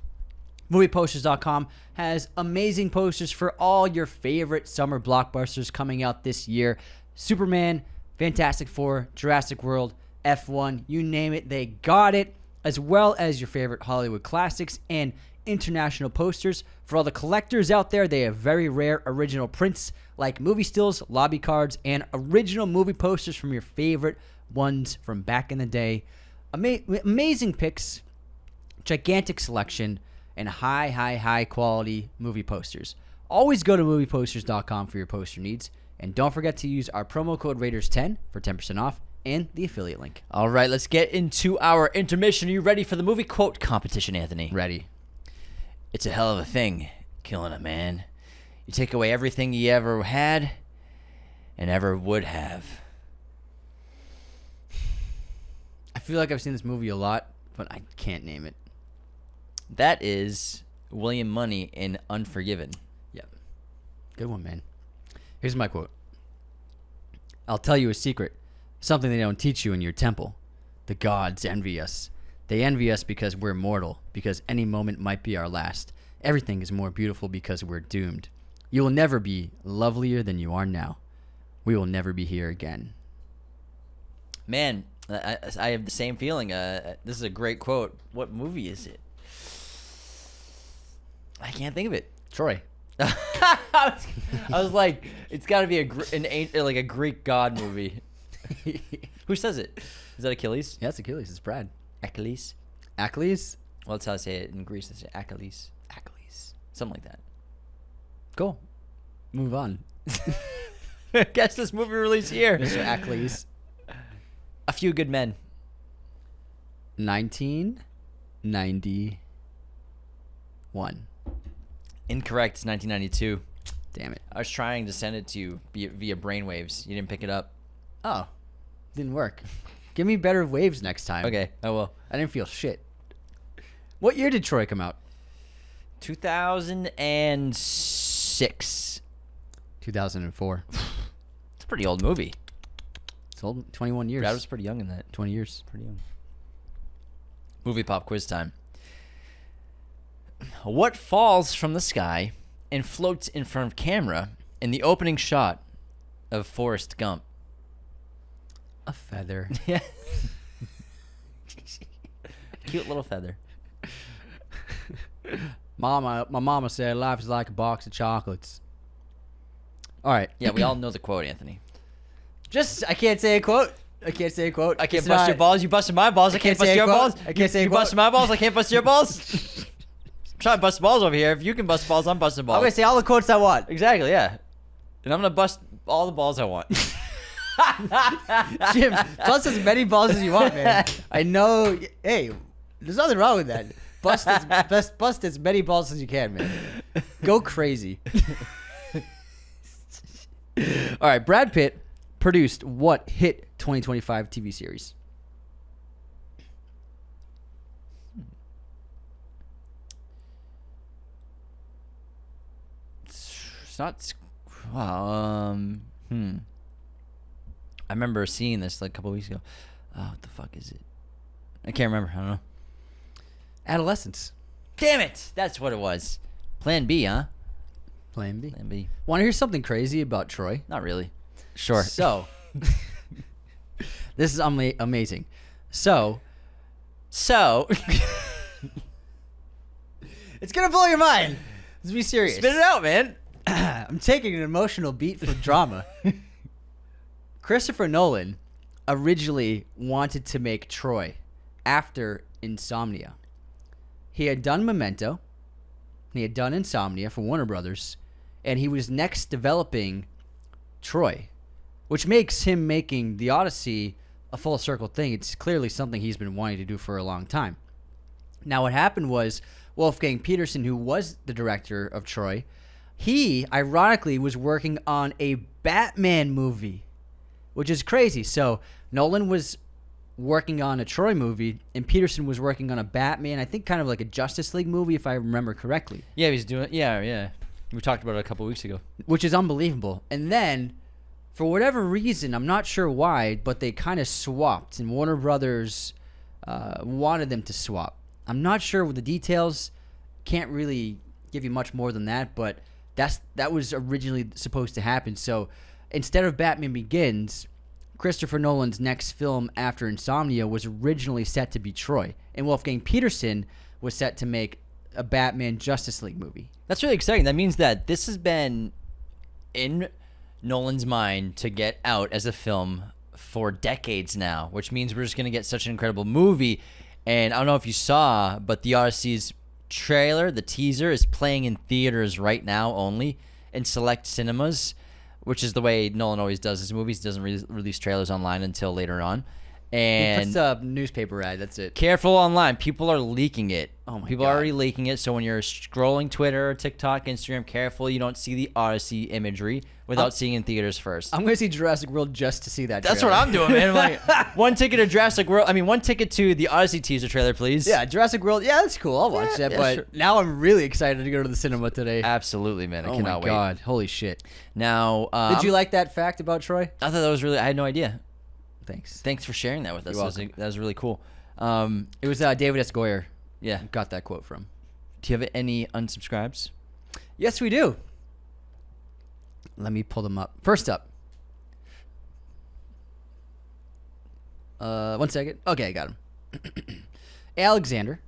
S2: Movieposters.com has amazing posters for all your favorite summer blockbusters coming out this year. Superman, Fantastic Four, Jurassic World, F1, you name it, they got it, as well as your favorite Hollywood classics and international posters. For all the collectors out there, they have very rare original prints like movie stills, lobby cards, and original movie posters from your favorite ones from back in the day. Amazing pics, gigantic selection, and high quality movie posters. Always go to movieposters.com for your poster needs. And don't forget to use our promo code Raiders10 for 10% off and the affiliate link.
S1: All right, let's get into our intermission. Are you ready for the movie quote competition, Anthony?
S2: Ready.
S1: It's a hell of a thing, killing a man. You take away everything he ever had and ever would have.
S2: I feel like I've seen this movie a lot, but I can't name it.
S1: That is William Money in Unforgiven.
S2: Yep. Good one, man. Here's my quote. I'll tell you a secret. Something they don't teach you in your temple. The gods envy us. They envy us because we're mortal, because any moment might be our last. Everything is more beautiful because we're doomed. You will never be lovelier than you are now. We will never be here again.
S1: Man, I have the same feeling. This is a great quote. What movie is it? I can't think of it.
S2: Troy.
S1: I was like, it's got to be a Greek god movie. Who says it? Is that Achilles?
S2: Yeah, it's Achilles. It's Brad.
S1: Achilles?
S2: Achilles?
S1: Well, that's how I say it in Greece. They say Achilles.
S2: Achilles.
S1: Something like that.
S2: Cool. Move on.
S1: Guess this movie released here.
S2: Mr. Achilles.
S1: A Few Good Men.
S2: 1991.
S1: Incorrect. It's 1992.
S2: Damn it.
S1: I was trying to send it to you via brainwaves. You didn't pick it up.
S2: Oh. Didn't work. Give me better waves next time.
S1: Okay, I will.
S2: I didn't feel shit. What year did Troy come out?
S1: 2006.
S2: 2004.
S1: It's a pretty old movie.
S2: It's old. 21 years.
S1: Brad was pretty young in that.
S2: 20 years.
S1: Pretty young. Movie pop quiz time. What falls from the sky and floats in front of camera in the opening shot of Forrest Gump?
S2: A feather.
S1: Yeah. Cute little feather.
S2: My mama said life is like a box of chocolates. All right.
S1: Yeah, we all know the quote, Anthony.
S2: I can't say a quote. I can't
S1: bust your balls. You busted my balls. I can't bust your balls.
S2: I can't say a
S1: You
S2: quote.
S1: busted my balls. I can't bust your balls. trying to bust balls over here. If you can bust balls, I'm busting balls.
S2: I'm gonna say all the quotes I want.
S1: Exactly, yeah. And I'm gonna bust all the balls I want.
S2: Jim, bust as many balls as you want, man. I know. Hey, there's nothing wrong with that. Bust as many balls as you can, man. Go crazy. All right, Brad Pitt produced what hit 2025 TV series?
S1: It's not. I remember seeing this like a couple weeks ago. What the fuck is it? I can't remember. I don't know.
S2: Adolescence.
S1: Damn it! That's what it was. Plan B, huh?
S2: Plan B.
S1: Plan B.
S2: Want to hear something crazy about Troy?
S1: Not really. Sure.
S2: So, this is amazing. So, it's gonna blow your mind. Let's be serious.
S1: spit it out, man.
S2: I'm taking an emotional beat for drama. Christopher Nolan originally wanted to make Troy after Insomnia. He had done Memento. He had done Insomnia for Warner Brothers. And he was next developing Troy, which makes him making The Odyssey a full circle thing. It's clearly something he's been wanting to do for a long time. Now, what happened was Wolfgang Peterson, who was the director of Troy, he, ironically, was working on a Batman movie, which is crazy. So Nolan was working on a Troy movie, and Peterson was working on a Batman, I think kind of like a Justice League movie, if I remember correctly.
S1: Yeah, he's doing. Yeah. We talked about it a couple weeks ago.
S2: Which is unbelievable. And then, for whatever reason, I'm not sure why, but they kind of swapped, and Warner Brothers wanted them to swap. I'm not sure with the details. Can't really give you much more than that, but that was originally supposed to happen. So instead of Batman Begins, Christopher Nolan's next film after Insomnia was originally set to be Troy, and Wolfgang Peterson was set to make a Batman Justice League movie.
S1: That's really exciting. That means that this has been in Nolan's mind to get out as a film for decades now, which means we're just going to get such an incredible movie. And I don't know if you saw, but The Odyssey's trailer, the teaser, is playing in theaters right now only in select cinemas, which is the way Nolan always does his movies. He doesn't release trailers online until later on. And
S2: He puts a newspaper ad, that's it.
S1: careful online. People are leaking it.
S2: Oh my
S1: People
S2: God.
S1: are already leaking it. So when you're scrolling Twitter, TikTok, Instagram, careful you don't see the Odyssey imagery without seeing it in theaters first.
S2: I'm going to see Jurassic World just to see that
S1: That's
S2: trailer.
S1: what I'm doing, man. I'm like, one ticket to the Odyssey teaser trailer, please.
S2: Yeah, Jurassic World. Yeah, that's cool. I'll watch that.
S1: yeah,
S2: But
S1: sure.
S2: now I'm really excited to go to the cinema today.
S1: Absolutely, man. I
S2: Oh
S1: cannot
S2: my
S1: wait.
S2: God. Holy shit.
S1: Now,
S2: Did you like that fact about Troy?
S1: I thought that was really. I had no idea.
S2: Thanks.
S1: Thanks for sharing that with us.
S2: You're welcome.
S1: That was really cool.
S2: It was David S. Goyer.
S1: Yeah.
S2: Got that quote from.
S1: Do you have any unsubscribes?
S2: Yes, we do. Let me pull them up. First up. 1 second. Okay, I got him. Alexander.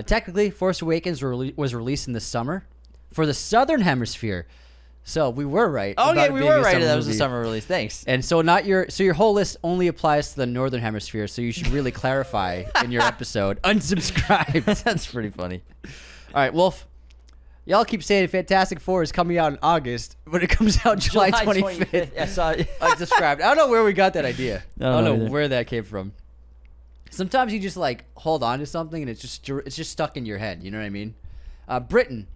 S2: Technically, Force Awakens was released in the summer for the Southern Hemisphere. So we were right.
S1: Oh,
S2: about
S1: yeah,
S2: it
S1: we
S2: being
S1: were
S2: a
S1: right.
S2: summer
S1: That was a
S2: movie.
S1: summer release. Thanks.
S2: And so your whole list only applies to the Northern Hemisphere, so you should really clarify in your episode. Unsubscribe.
S1: That's pretty funny.
S2: All right, Wolf. Y'all keep saying Fantastic Four is coming out in August, but it comes out July 25th.
S1: I saw it.
S2: Unsubscribed. I don't know where we got that idea. I don't know
S1: either.
S2: where that came from. Sometimes you just like hold on to something and it's just stuck in your head. You know what I mean? Britain.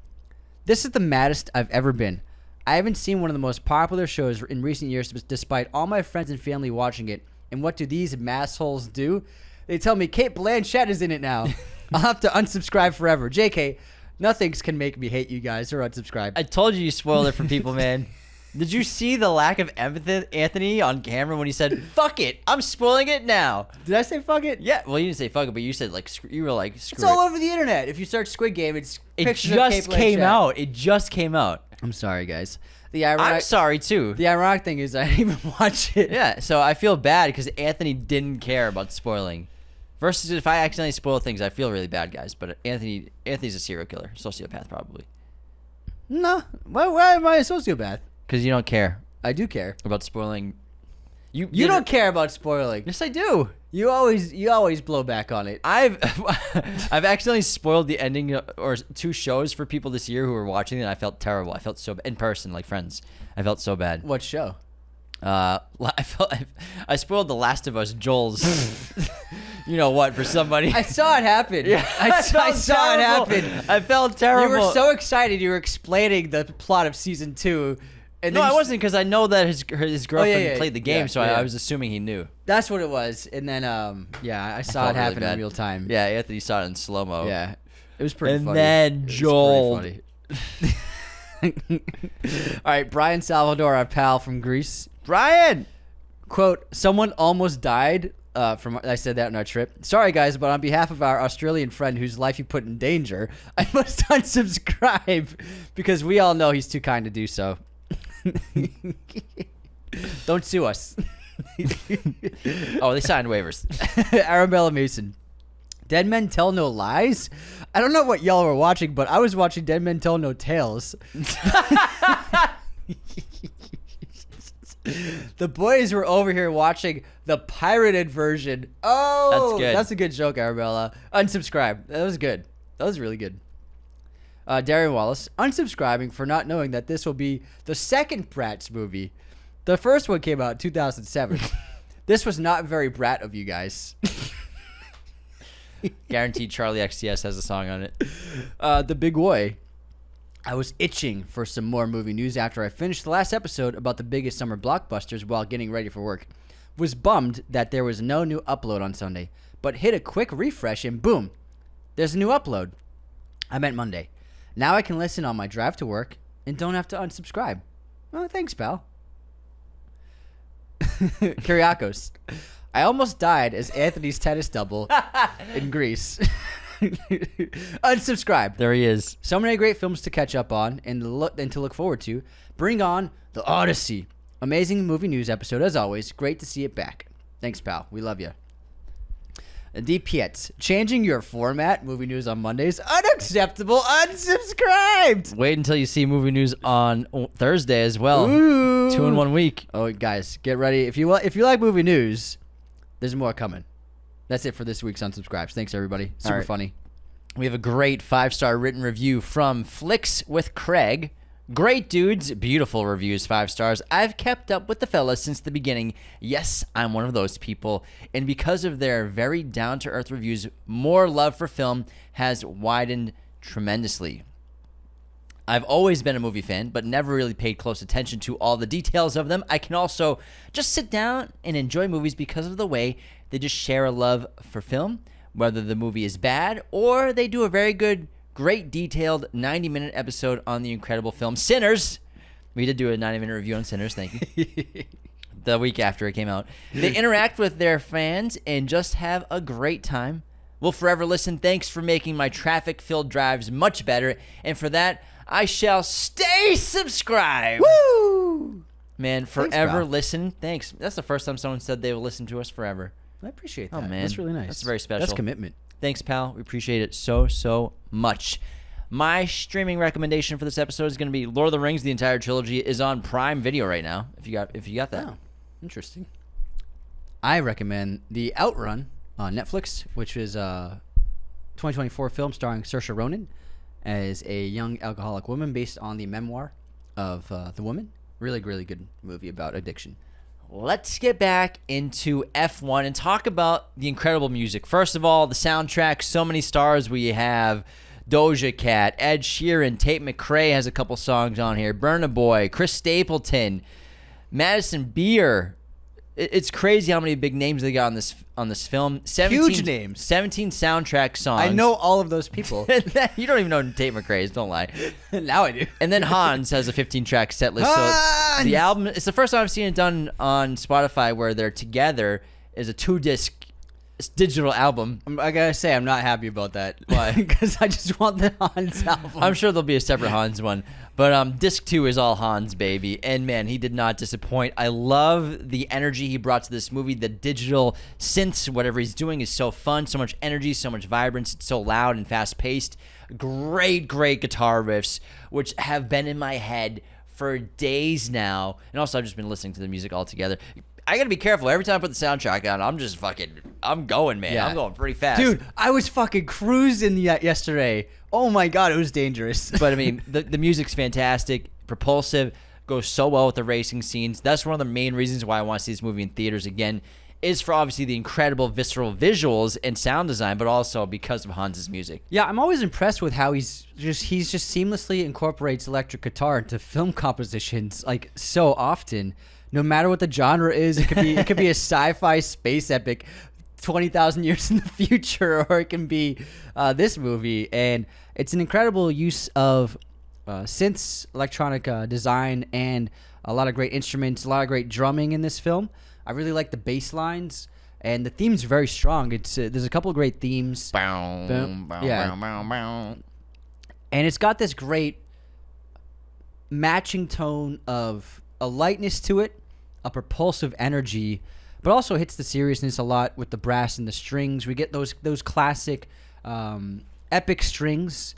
S2: This is the maddest I've ever been. I haven't seen one of the most popular shows in recent years, despite all my friends and family watching it. And what do these massholes do? They tell me Kate Blanchett is in it now. I'll have to unsubscribe forever. JK, nothing can make me hate you guys or unsubscribe.
S1: I told you spoiled it for people, man. Did you see the lack of empathy, Anthony, on camera when he said, "Fuck it, I'm spoiling it now"?
S2: Did I say fuck it?
S1: Yeah. Well, you didn't say fuck it, but you said like you were like screw
S2: It's all over the internet. If you search Squid Game, it's
S1: It
S2: pictures of
S1: just
S2: Kate
S1: came
S2: Blanchett.
S1: out. It just came out.
S2: I'm sorry, guys. The
S1: I'm
S2: ironic,
S1: sorry too.
S2: the ironic thing is I didn't even watch it.
S1: Yeah. So I feel bad because Anthony didn't care about spoiling. Versus if I accidentally spoil things, I feel really bad, guys. But Anthony's a serial killer, sociopath probably.
S2: No. Why am I a sociopath?
S1: Because you don't care
S2: I do care.
S1: about spoiling.
S2: You don't care about spoiling.
S1: Yes, I do.
S2: You always blow back on it.
S1: I've accidentally spoiled the ending or 2 shows for people this year who were watching it, and I felt terrible. I felt so in person, like friends. I felt so bad.
S2: What show?
S1: I spoiled The Last of Us, Joel's. You know what? For somebody,
S2: I saw it happen.
S1: Yeah,
S2: I saw it happen.
S1: I felt terrible.
S2: You were so excited. You were exciting the plot of season 2. And
S1: No,
S2: then
S1: I wasn't, because I know that his girlfriend played the game,
S2: Yeah,
S1: so
S2: yeah.
S1: I was assuming he knew.
S2: That's what it was. And then, I saw it
S1: felt really
S2: happen
S1: bad.
S2: in real time.
S1: Yeah, Anthony saw it in slow mo.
S2: Yeah. It was pretty
S1: And
S2: funny.
S1: then
S2: It was
S1: Joel.
S2: pretty funny. All right, Brian Salvador, our pal from Greece.
S1: Brian.
S2: Quote, someone almost died. I said that on our trip. Sorry, guys, but on behalf of our Australian friend whose life you put in danger, I must unsubscribe because we all know he's too kind to do so. Don't sue us.
S1: Oh, they signed waivers.
S2: Arabella Mason. Dead Men Tell No Lies? I don't know what y'all were watching, but I was watching Dead Men Tell No Tales. The boys were over here watching the pirated version. Oh,
S1: That's good.
S2: That's a good joke, Arabella. Unsubscribe. That was good. That was really good. Darian Wallace, unsubscribing for not knowing that this will be the second Bratz movie. The first one came out in 2007. This was not very Brat of you guys.
S1: Guaranteed Charlie XCS has a song on it.
S2: The Big Boy. I was itching for some more movie news after I finished the last episode about the biggest summer blockbusters while getting ready for work. Was bummed that there was no new upload on Sunday, but hit a quick refresh and boom, there's a new upload. I meant Monday. Now I can listen on my drive to work and don't have to unsubscribe. Oh, thanks, pal. Kyriakos. I almost died as Anthony's tennis double in Greece. Unsubscribe.
S1: There he is.
S2: So many great films to catch up on and to look forward to. Bring on The Odyssey. Amazing movie news episode as always. Great to see it back. Thanks, pal. We love you. D. Pietz. Changing your format. Movie news on Mondays. Unacceptable. Unsubscribed.
S1: Wait until you see movie news on Thursday as well.
S2: Ooh.
S1: 2 in 1 week.
S2: Oh, guys, get ready. If you like movie news, there's more coming. That's it for this week's Unsubscribes. Thanks, everybody. Super funny.
S1: We have a great 5-star written review from Flicks with Craig. Great dudes, beautiful reviews, 5 stars. I've kept up with the fellas since the beginning. Yes, I'm one of those people. And because of their very down-to-earth reviews, more love for film has widened tremendously. I've always been a movie fan, but never really paid close attention to all the details of them. I can also just sit down and enjoy movies because of the way they just share a love for film, whether the movie is bad or they do a very good, great detailed 90-minute episode on the incredible film Sinners. We did do a 90-minute review on Sinners, thank you. The week after it came out. They interact with their fans and just have a great time. We'll forever listen. Thanks for making my traffic-filled drives much better. And for that, I shall stay subscribed.
S2: Woo!
S1: Man, forever
S2: pal.
S1: listen. Thanks. That's the first time someone said they will listen to us forever.
S2: I appreciate that.
S1: Oh, man.
S2: That's really nice.
S1: That's very special.
S2: That's commitment.
S1: Thanks, pal. We appreciate it so much. My streaming recommendation for this episode is going to be Lord of the Rings. The entire trilogy is on Prime Video right now. If you got that.
S2: Oh, interesting. I recommend The Outrun on Netflix, which is a 2024 film starring Saoirse Ronan as a young alcoholic woman based on the memoir of the woman. Really, really good movie about addiction.
S1: Let's get back into F1 and talk about the incredible music. First of all, the soundtrack, so many stars. We have Doja Cat, Ed Sheeran, Tate McRae has a couple songs on here, Burna Boy, Chris Stapleton, Madison Beer. It's crazy how many big names they got on this film. 17,
S2: Huge names.
S1: 17 soundtrack songs.
S2: I know all of those people.
S1: You don't even know Tate McRae's, don't lie.
S2: Now I do.
S1: And then Hans has a 15-track set list.
S2: Hans!
S1: So the album, it's the first time I've seen it done on Spotify where they're together is a 2-disc digital album.
S2: I gotta say, I'm not happy about that.
S1: Why?
S2: Because I just want the Hans album.
S1: I'm sure there'll be a separate Hans one. But disc 2 is all Hans, baby. And man, he did not disappoint. I love the energy he brought to this movie. The digital synths, whatever he's doing is so fun. So much energy, so much vibrance. It's so loud and fast-paced. Great guitar riffs, which have been in my head for days now. And also, I've just been listening to the music all together. I gotta be careful. Every time I put the soundtrack on, I'm going, man.
S2: Yeah.
S1: I'm going pretty fast.
S2: Dude, I was fucking cruising yesterday. Oh my God, it was dangerous.
S1: But I mean, the music's fantastic, propulsive, goes so well with the racing scenes. That's one of the main reasons why I want to see this movie in theaters again, is for obviously the incredible visceral visuals and sound design, but also because of Hans's music.
S2: Yeah, I'm always impressed with how he's just seamlessly incorporates electric guitar into film compositions like so often. No matter what the genre is, it could be a sci-fi space epic 20,000 years in the future, or it can be this movie, and it's an incredible use of synths, electronic design, and a lot of great instruments, a lot of great drumming in this film. I really like the bass lines, and the theme's very strong. It's there's a couple of great themes. Yeah. And it's got this great matching tone of a lightness to it, a propulsive energy, but also hits the seriousness a lot with the brass and the strings. We get those classic epic strings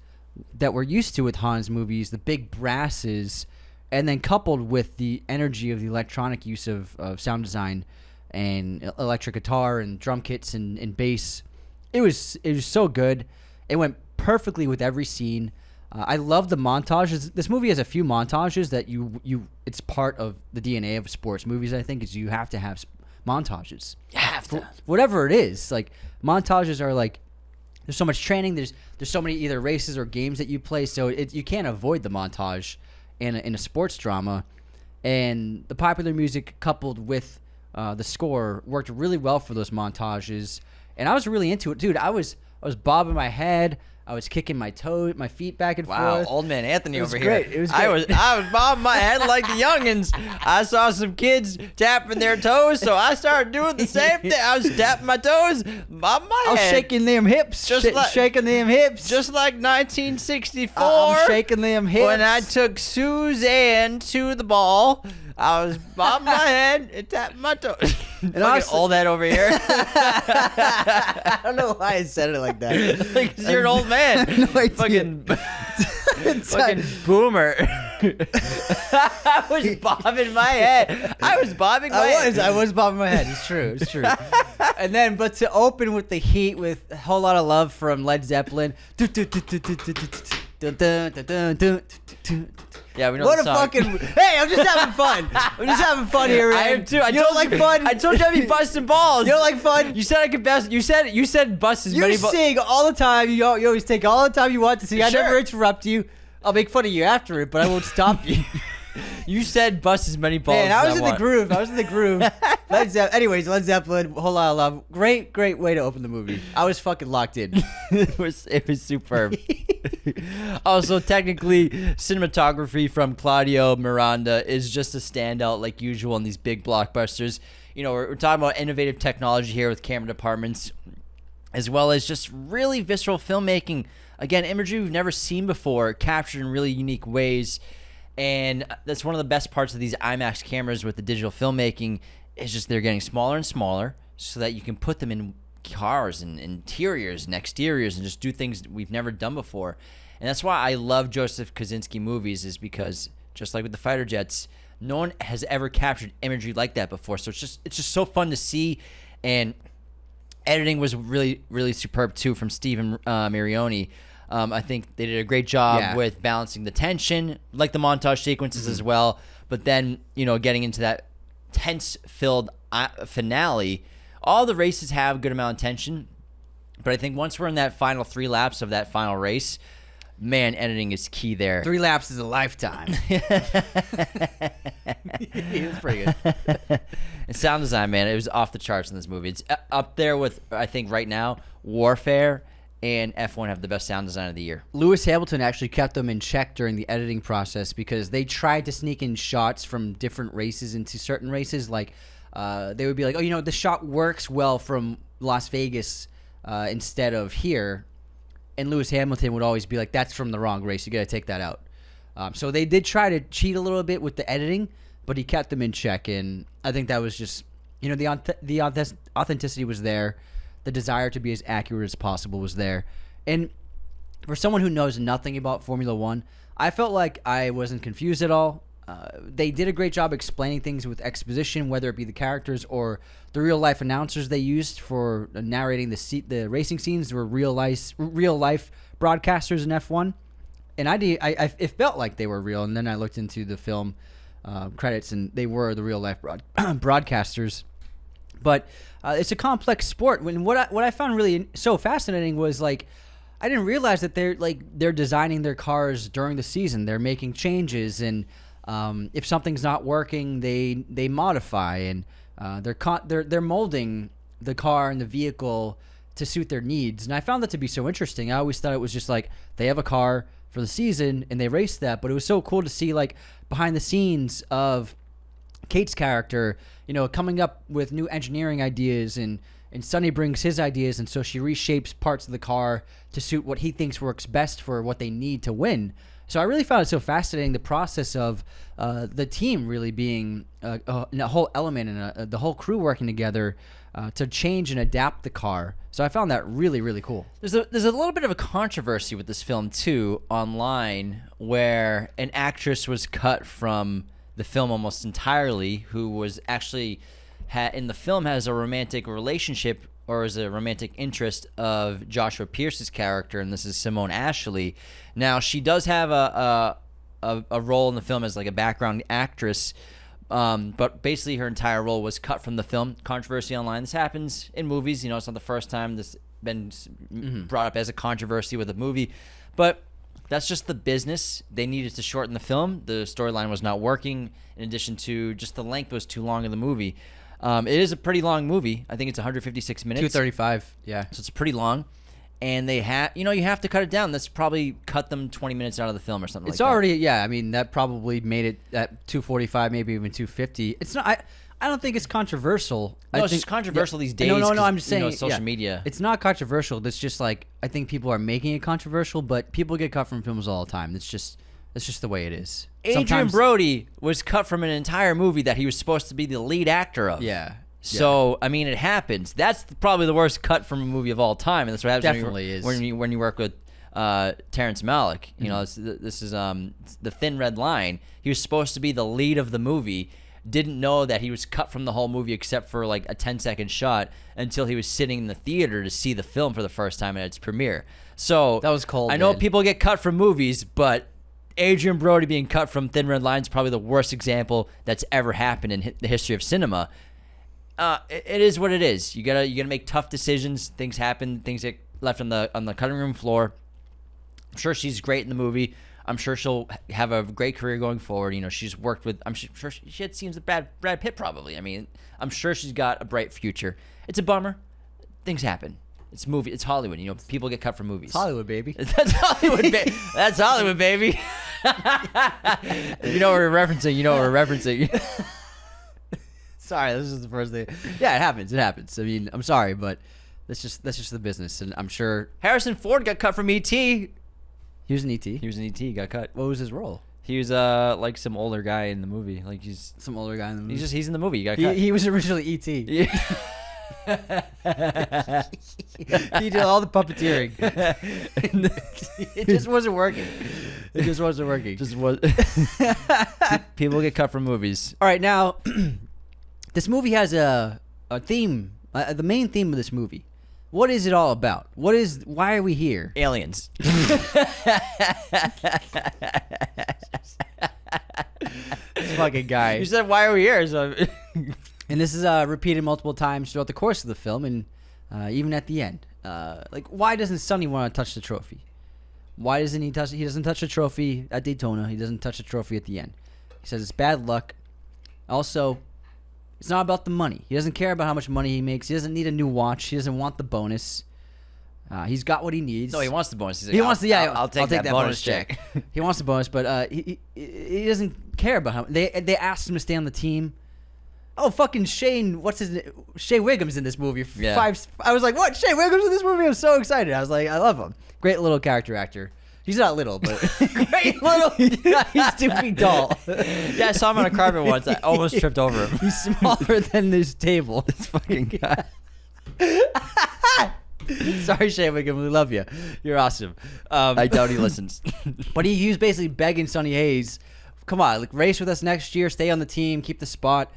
S2: that we're used to with Hans movies, the big brasses, and then coupled with the energy of the electronic use of sound design and electric guitar and drum kits and bass. It was so good. It went perfectly with every scene. I love the montages. This movie has a few montages that it's part of the DNA of sports movies, I think, is you have to have montages.
S1: You have to.
S2: Whatever it is. Like, montages are like, there's so much training, there's so many either races or games that you play, so you can't avoid the montage in a sports drama. And the popular music coupled with the score worked really well for those montages. And I was really into it. Dude, I was bobbing my head. I was kicking my feet back and forth.
S1: Wow, old man Anthony over
S2: great.
S1: here.
S2: It was great.
S1: I was bobbing my head like the youngins. I saw some kids tapping their toes, so I started doing the same thing. I was tapping my toes, bobbing my head.
S2: I was shaking them hips. Shaking them hips.
S1: Just like 1964.
S2: I'm shaking them hips.
S1: When I took Suzanne to the ball, I was bobbing my head and tapping my toes. And all that over here.
S2: I don't know why I said it like that.
S1: Because you're an old man.
S2: No
S1: fucking boomer. I was bobbing my head. I was bobbing my head.
S2: I was bobbing my head. It's true. And then, but to open with the heat with a whole lot of love from Led Zeppelin.
S1: Yeah, we know
S2: what
S1: the
S2: a
S1: song.
S2: fucking hey! I'm just having fun. I'm just having fun here.
S1: I am too.
S2: You don't like fun?
S1: I told you I'd be busting balls.
S2: You don't like fun?
S1: You said I could bust. You said bust as many balls.
S2: You sing all the time. You always take all the time you want to sing. I
S1: Sure.
S2: never interrupt you. I'll make fun of you after it, but I won't stop you.
S1: You said bust as many balls.
S2: Man,
S1: as
S2: I was in the groove. Anyways, Led Zeppelin, whole lot of love. Great way to open the movie. I was fucking locked in.
S1: it was superb. Also, technically, cinematography from Claudio Miranda is just a standout like usual in these big blockbusters. You know, we're talking about innovative technology here with camera departments, as well as just really visceral filmmaking. Again, imagery we've never seen before, captured in really unique ways. And that's one of the best parts of these IMAX cameras with the digital filmmaking, is just they're getting smaller and smaller so that you can put them in cars and interiors and exteriors and just do things that we've never done before. And that's why I love Joseph Kosinski movies, is because just like with the fighter jets, no one has ever captured imagery like that before. So it's just so fun to see. And editing was really, really superb too from Steven Marioni. I think they did a great job with balancing the tension, like the montage sequences as well. But then, getting into that tense-filled finale, all the races have a good amount of tension. But I think once we're in that final 3 laps of that final race, man, editing is key there.
S2: 3 laps is a lifetime. It's pretty good.
S1: And sound design, man, it was off the charts in this movie. It's up there with, I think, right now, Warfare and F1 have the best sound design of the year.
S2: Lewis Hamilton actually kept them in check during the editing process because they tried to sneak in shots from different races into certain races. Like, they would be like, the shot works well from Las Vegas instead of here. And Lewis Hamilton would always be like, that's from the wrong race. You got to take that out. So they did try to cheat a little bit with the editing, but he kept them in check. And I think that was just, the authenticity was there. The desire to be as accurate as possible was there. And for someone who knows nothing about Formula One, I felt like I wasn't confused at all. They did a great job explaining things with exposition, whether it be the characters or the real life announcers they used for narrating the racing scenes. Were real life broadcasters in F1, and it felt like they were real. And then I looked into the film credits, and they were the real life broadcasters. But it's a complex sport. What I found really so fascinating was like, I didn't realize that they're designing their cars during the season. They're making changes, and if something's not working, they modify, and they're molding the car and the vehicle to suit their needs. And I found that to be so interesting. I always thought it was just like they have a car for the season and they race that, but it was so cool to see like behind the scenes of Kate's character, coming up with new engineering ideas, and Sonny brings his ideas, and so she reshapes parts of the car to suit what he thinks works best for what they need to win. So I really found it so fascinating, the process of the team really being a whole element, and the whole crew working together to change and adapt the car. So I found that really, really cool.
S1: There's a little bit of a controversy with this film too online, where an actress was cut from the film almost entirely, who was actually in the film has a romantic relationship or is a romantic interest of Joshua Pierce's character, and this is Simone Ashley. Now, she does have a role in the film as like a background actress, but basically her entire role was cut from the film. Controversy online. This happens in movies. It's not the first time this been brought up as a controversy with a movie, but that's just the business. They needed to shorten the film. The storyline was not working. In addition to just the length was too long of the movie. It is a pretty long movie. I think it's 156 minutes.
S2: 235, yeah. So
S1: it's pretty long. And they have, you have to cut it down. That's probably cut them 20 minutes out of the film or something like that.
S2: It's already, yeah. I mean, that probably made it at 245, maybe even 250. It's not. I don't think it's controversial.
S1: No, it's just controversial these days.
S2: No. I'm just saying,
S1: social media.
S2: It's not controversial. It's just like I think people are making it controversial, but people get cut from films all the time. It's just the way it is.
S1: Adrian Brody was cut from an entire movie that he was supposed to be the lead actor of.
S2: Yeah.
S1: So I mean, it happens. That's probably the worst cut from a movie of all time, and that's what happens.
S2: Definitely
S1: when you work with Terrence Malick. This is the Thin Red Line. He was supposed to be the lead of the movie. Didn't know that he was cut from the whole movie except for like a 10-second shot until he was sitting in the theater to see the film for the first time at its premiere. So
S2: that was cold.
S1: I know people get cut from movies, but Adrian Brody being cut from Thin Red Line is probably the worst example that's ever happened in the history of cinema. It is what it is. You gotta make tough decisions. Things happen. Things get left on the cutting room floor. I'm sure she's great in the movie. I'm sure she'll have a great career going forward. She's worked with. I'm sure she had scenes with Brad Pitt probably. I mean, I'm sure she's got a bright future. It's a bummer. Things happen. It's movie. It's Hollywood. People get cut from movies.
S2: It's Hollywood, baby.
S1: That's Hollywood. That's Hollywood, baby. You know what we're referencing.
S2: Sorry, this is the first thing. Yeah, it happens. I mean, I'm sorry, but that's just the business, and I'm sure
S1: Harrison Ford got cut from E.T.
S2: He was in E.T.?
S1: He was in E.T. Got cut.
S2: What was his role?
S1: He was like some older guy in the movie. Like he's
S2: some older guy in the movie.
S1: He's in the movie. He got cut.
S2: He was originally E.T.
S1: Yeah.
S2: He did all the puppeteering. It just wasn't working.
S1: People get cut from movies.
S2: All right, now this movie has a theme. The main theme of this movie. What is it all about? Why are we here?
S1: Aliens.
S2: This fucking guy.
S1: You said, why are we here? So
S2: and this is repeated multiple times throughout the course of the film, and even at the end. Why doesn't Sonny want to touch the trophy? Why doesn't he touch? He doesn't touch the trophy at Daytona. He doesn't touch the trophy at the end. He says it's bad luck. Also, it's not about the money. He doesn't care about how much money he makes. He doesn't need a new watch. He doesn't want the bonus. He's got what he needs.
S1: No, he wants the bonus.
S2: He wants the
S1: I'll take that bonus check.
S2: He wants the bonus, but he doesn't care about how they asked him to stay on the team. Oh, fucking Shane! Shea Wiggum's in this movie.
S1: Yeah.
S2: I was like, what? Shea Wiggum's in this movie? I'm so excited. I was like, I love him. Great little character actor. He's not little, but great little. He's 2 feet tall.
S1: Yeah, I saw him on a carpet once. I almost tripped over him.
S2: He's smaller than this table.
S1: This fucking guy.
S2: Sorry, Shea Wiggum. We love you. You're awesome.
S1: I doubt he listens.
S2: But he was basically begging Sonny Hayes come on, like race with us next year, stay on the team, keep the spot.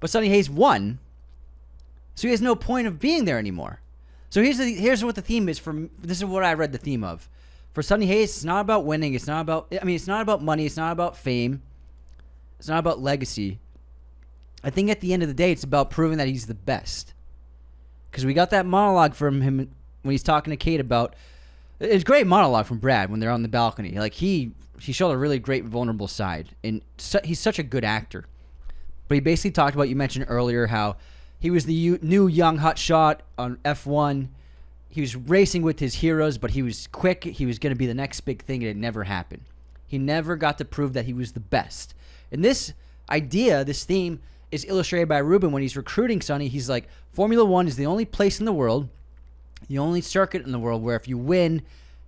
S2: But Sonny Hayes won, so he has no point of being there anymore. So here's what the theme is for. This is what I read the theme of. For Sonny Hayes, it's not about winning. It's not about. I mean, it's not about money. It's not about fame. It's not about legacy. I think at the end of the day, it's about proving that he's the best. Because we got that monologue from him when he's talking to Kate about. It's a great monologue from Brad when they're on the balcony. Like he showed a really great vulnerable side, and he's such a good actor. But he basically talked about, you mentioned earlier, how he was the new young hotshot on F1. He was racing with his heroes, but he was quick. He was going to be the next big thing, and it never happened. He never got to prove that he was the best. And this idea, this theme, is illustrated by Ruben when he's recruiting Sonny. He's like, Formula One is the only place in the world, the only circuit in the world where if you win,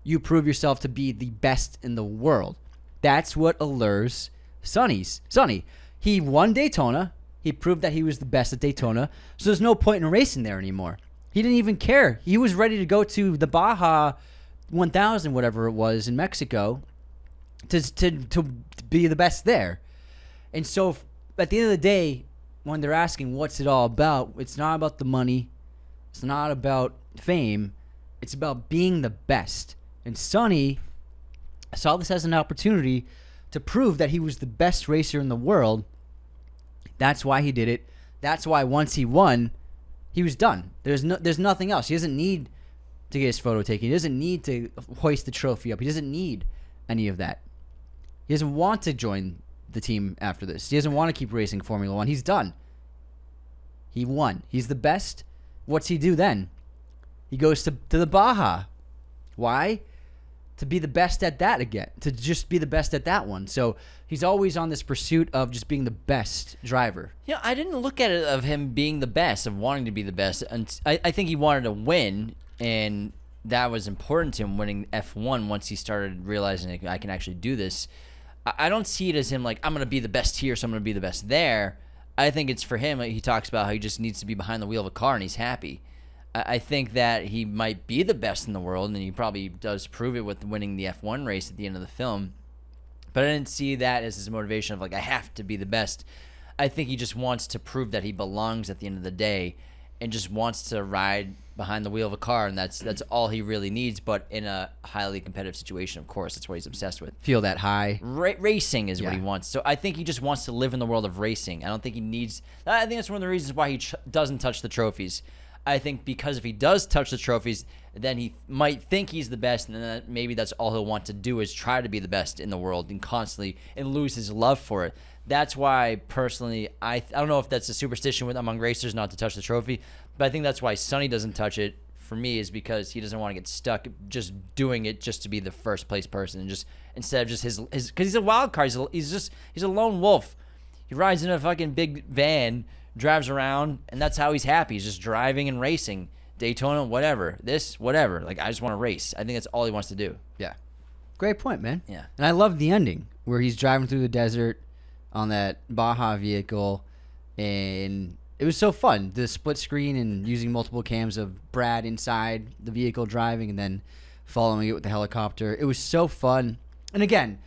S2: you prove yourself to be the best in the world. That's what allures Sonny. He won Daytona. He proved that he was the best at Daytona. So there's no point in racing there anymore. He didn't even care. He was ready to go to the Baja 1000, whatever it was, in Mexico to be the best there. And so at the end of the day, when they're asking what's it all about, it's not about the money. It's not about fame. It's about being the best. And Sonny saw this as an opportunity to prove that he was the best racer in the world. That's why he did it. That's why once he won, he was done. There's nothing else. He doesn't need to get his photo taken. He doesn't need to hoist the trophy up. He doesn't need any of that. He doesn't want to join the team after this. He doesn't want to keep racing Formula One. He's done. He won. He's the best. What's he do then? He goes to the Baja. Why? To be the best at that again. To just be the best at that one. So he's always on this pursuit of just being the best driver.
S1: Yeah, I didn't look at it of him being the best, of wanting to be the best. And I think he wanted to win, and that was important to him, winning F1 once he started realizing, like, I can actually do this. I don't see it as him like, I'm going to be the best here, so I'm going to be the best there. I think it's for him, like, he talks about how he just needs to be behind the wheel of a car and he's happy. I think that he might be the best in the world, and he probably does prove it with winning the F1 race at the end of the film. But I didn't see that as his motivation of, like, I have to be the best. I think he just wants to prove that he belongs at the end of the day and just wants to ride behind the wheel of a car, and that's all he really needs, but in a highly competitive situation, of course. That's what he's obsessed with.
S2: Feel that high.
S1: Racing is what he wants. So I think he just wants to live in the world of racing. I don't think he needs... I think that's one of the reasons why he doesn't touch the trophies. I think because if he does touch the trophies, then he might think he's the best, and then maybe that's all he'll want to do is try to be the best in the world and constantly and lose his love for it. That's why, personally, I don't know if that's a superstition among racers not to touch the trophy, but I think that's why Sonny doesn't touch it, for me, is because he doesn't want to get stuck just doing it just to be the first place person, and just instead of just his because he's a wild card, he's a lone wolf. He rides in a fucking big van, drives around, and that's how he's happy. He's just driving and racing. Daytona, whatever. Whatever. Like, I just want to race. I think that's all he wants to do.
S2: Yeah. Great point, man.
S1: Yeah.
S2: And I love the ending where he's driving through the desert on that Baja vehicle, and it was so fun. The split screen and using multiple cams of Brad inside the vehicle driving and then following it with the helicopter. It was so fun. And again,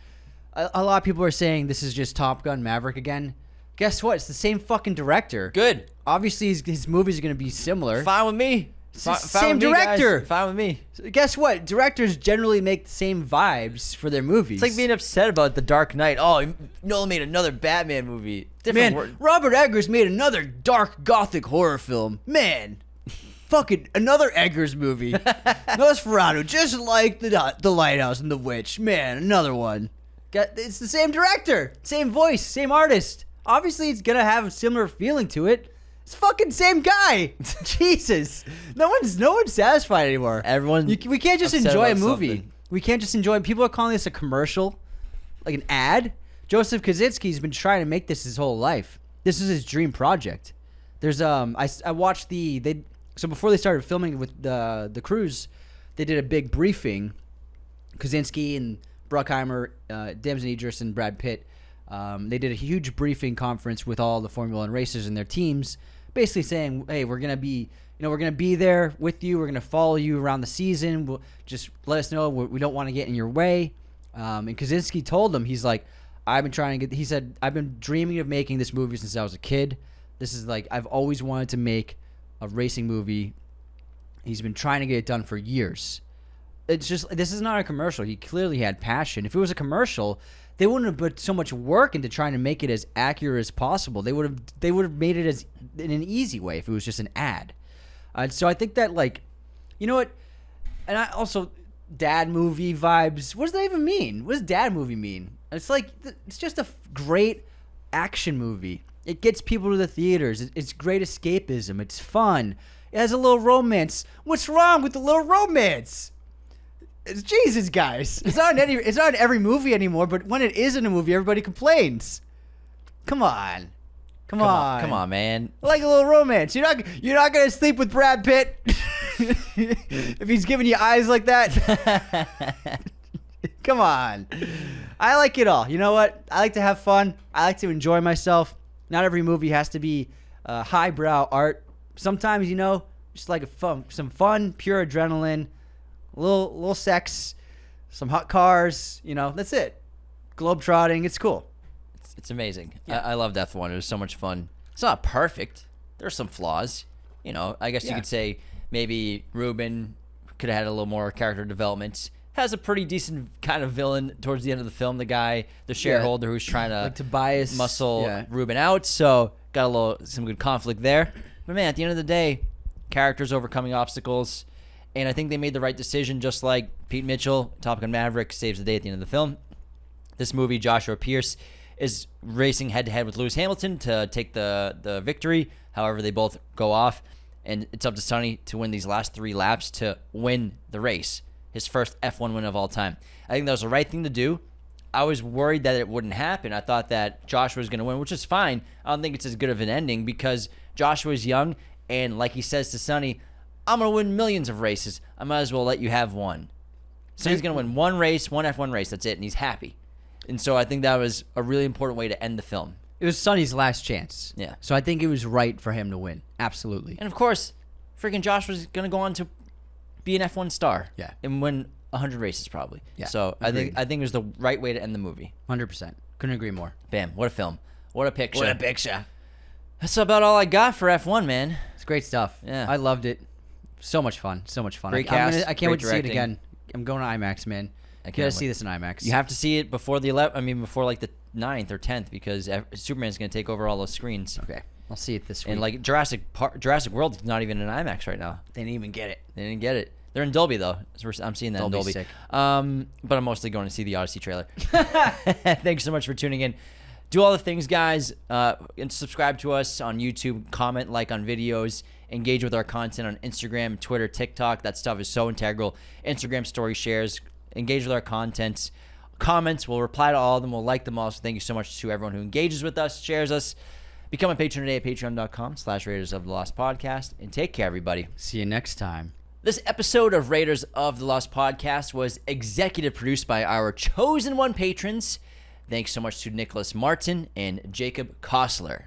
S2: a lot of people are saying this is just Top Gun Maverick again. Guess what? It's the same fucking director.
S1: Good.
S2: Obviously, his movies are going to be similar.
S1: Fine with me.
S2: Same director.
S1: Guys. Fine with me.
S2: So guess what? Directors generally make the same vibes for their movies.
S1: It's like being upset about The Dark Knight. Oh, Nolan made another Batman movie. Different word.
S2: Robert Eggers made another dark gothic horror film. Man, fucking another Eggers movie. Nosferatu, just like the Lighthouse and The Witch. Man, another one. It's the same director, same voice, same artist. Obviously, it's gonna have a similar feeling to it. It's fucking same guy. Jesus, no one's satisfied anymore. We can't just enjoy a movie. Something. We can't just enjoy. People are calling this a commercial, like an ad. Joseph Kosinski's been trying to make this his whole life. This is his dream project. There's I watched so before they started filming with the crews, they did a big briefing. Kosinski and Bruckheimer, Damson Idris, and Brad Pitt. They did a huge briefing conference with all the Formula One racers and their teams, basically saying, "Hey, we're gonna be there with you. We're gonna follow you around the season. We'll just let us know. We don't want to get in your way." And Kosinski told them, he's like, I've been trying to get. He said, I've been dreaming of making this movie since I was a kid. This is like I've always wanted to make a racing movie. He's been trying to get it done for years. It's just this is not a commercial. He clearly had passion. If it was a commercial, they wouldn't have put so much work into trying to make it as accurate as possible. They would have made it as in an easy way if it was just an ad. So I think that like, you know what, and I also dad movie vibes. What does that even mean? What does dad movie mean? It's like it's just a great action movie. It gets people to the theaters. It's great escapism. It's fun. It has a little romance. What's wrong with the little romance? It's Jesus, guys. It's not in every movie anymore, but when it is in a movie, everybody complains. Come on, come on,
S1: man.
S2: I like a little romance. You're not gonna sleep with Brad Pitt if he's giving you eyes like that. Come on. I like it all. You know what? I like to have fun. I like to enjoy myself. Not every movie has to be highbrow art. Sometimes, just like some fun, pure adrenaline, a little sex, some hot cars. That's it. Globetrotting. It's cool.
S1: It's amazing.
S2: Yeah.
S1: I loved F1. It was so much fun. It's not perfect. There's some flaws. I guess you could say maybe Ruben could have had a little more character development. Has a pretty decent kind of villain towards the end of the film. The guy, the shareholder who's trying to
S2: like Tobias
S1: muscle Ruben out. So got some good conflict there. But man, at the end of the day, characters overcoming obstacles. And I think they made the right decision, just like Pete Mitchell, Top Gun Maverick, saves the day at the end of the film. This movie, Joshua Pierce is racing head-to-head with Lewis Hamilton to take the victory. However, they both go off. And it's up to Sonny to win these last 3 laps to win the race. His first F1 win of all time. I think that was the right thing to do. I was worried that it wouldn't happen. I thought that Joshua was going to win, which is fine. I don't think it's as good of an ending because Joshua's young, and like he says to Sonny, I'm going to win millions of races. I might as well let you have one. So he's going to win one race, one F1 race. That's it, and he's happy. And so I think that was a really important way to end the film.
S2: It was Sonny's last chance.
S1: Yeah.
S2: So I think it was right for him to win. Absolutely.
S1: And of course, freaking Joshua's going to go on to be an F1 star.
S2: Yeah.
S1: And win 100 races probably.
S2: Yeah.
S1: So
S2: Agreed.
S1: I think it was the right way to end the movie.
S2: 100%. Couldn't agree more.
S1: Bam. What a film. What a picture.
S2: What a picture.
S1: That's about all I got for F1, man.
S2: It's great stuff.
S1: Yeah.
S2: I loved it. So much fun. So much fun.
S1: Great cast,
S2: I can't wait
S1: great
S2: to see it
S1: directing.
S2: again. I'm going to IMAX, man.
S1: I
S2: You
S1: can't
S2: gotta
S1: wait.
S2: see this in IMAX.
S1: You have to see it before before like the 9th or 10th because Superman's going to take over all those screens.
S2: Okay. I'll see it this week.
S1: And like Jurassic World is not even in IMAX right now.
S2: they didn't even get it.
S1: They didn't get it. They're in Dolby though. So I'm seeing that
S2: Dolby's
S1: in Dolby.
S2: sick.
S1: But I'm mostly going to see the Odyssey trailer. Thanks so much for tuning in. Do all the things, guys. And subscribe to us on YouTube. Comment, like on videos. Engage with our content on Instagram, Twitter, TikTok. That stuff is so integral. Instagram story shares. Engage with our content. Comments. We'll reply to all of them. We'll like them all. So thank you so much to everyone who engages with us, shares us. Become a patron today at patreon.com/Raiders of the Lost Podcast. And take care, everybody.
S2: See you next time.
S1: This episode of Raiders of the Lost Podcast was executive produced by our chosen one patrons. Thanks so much to Nicholas Martin and Jacob Kossler.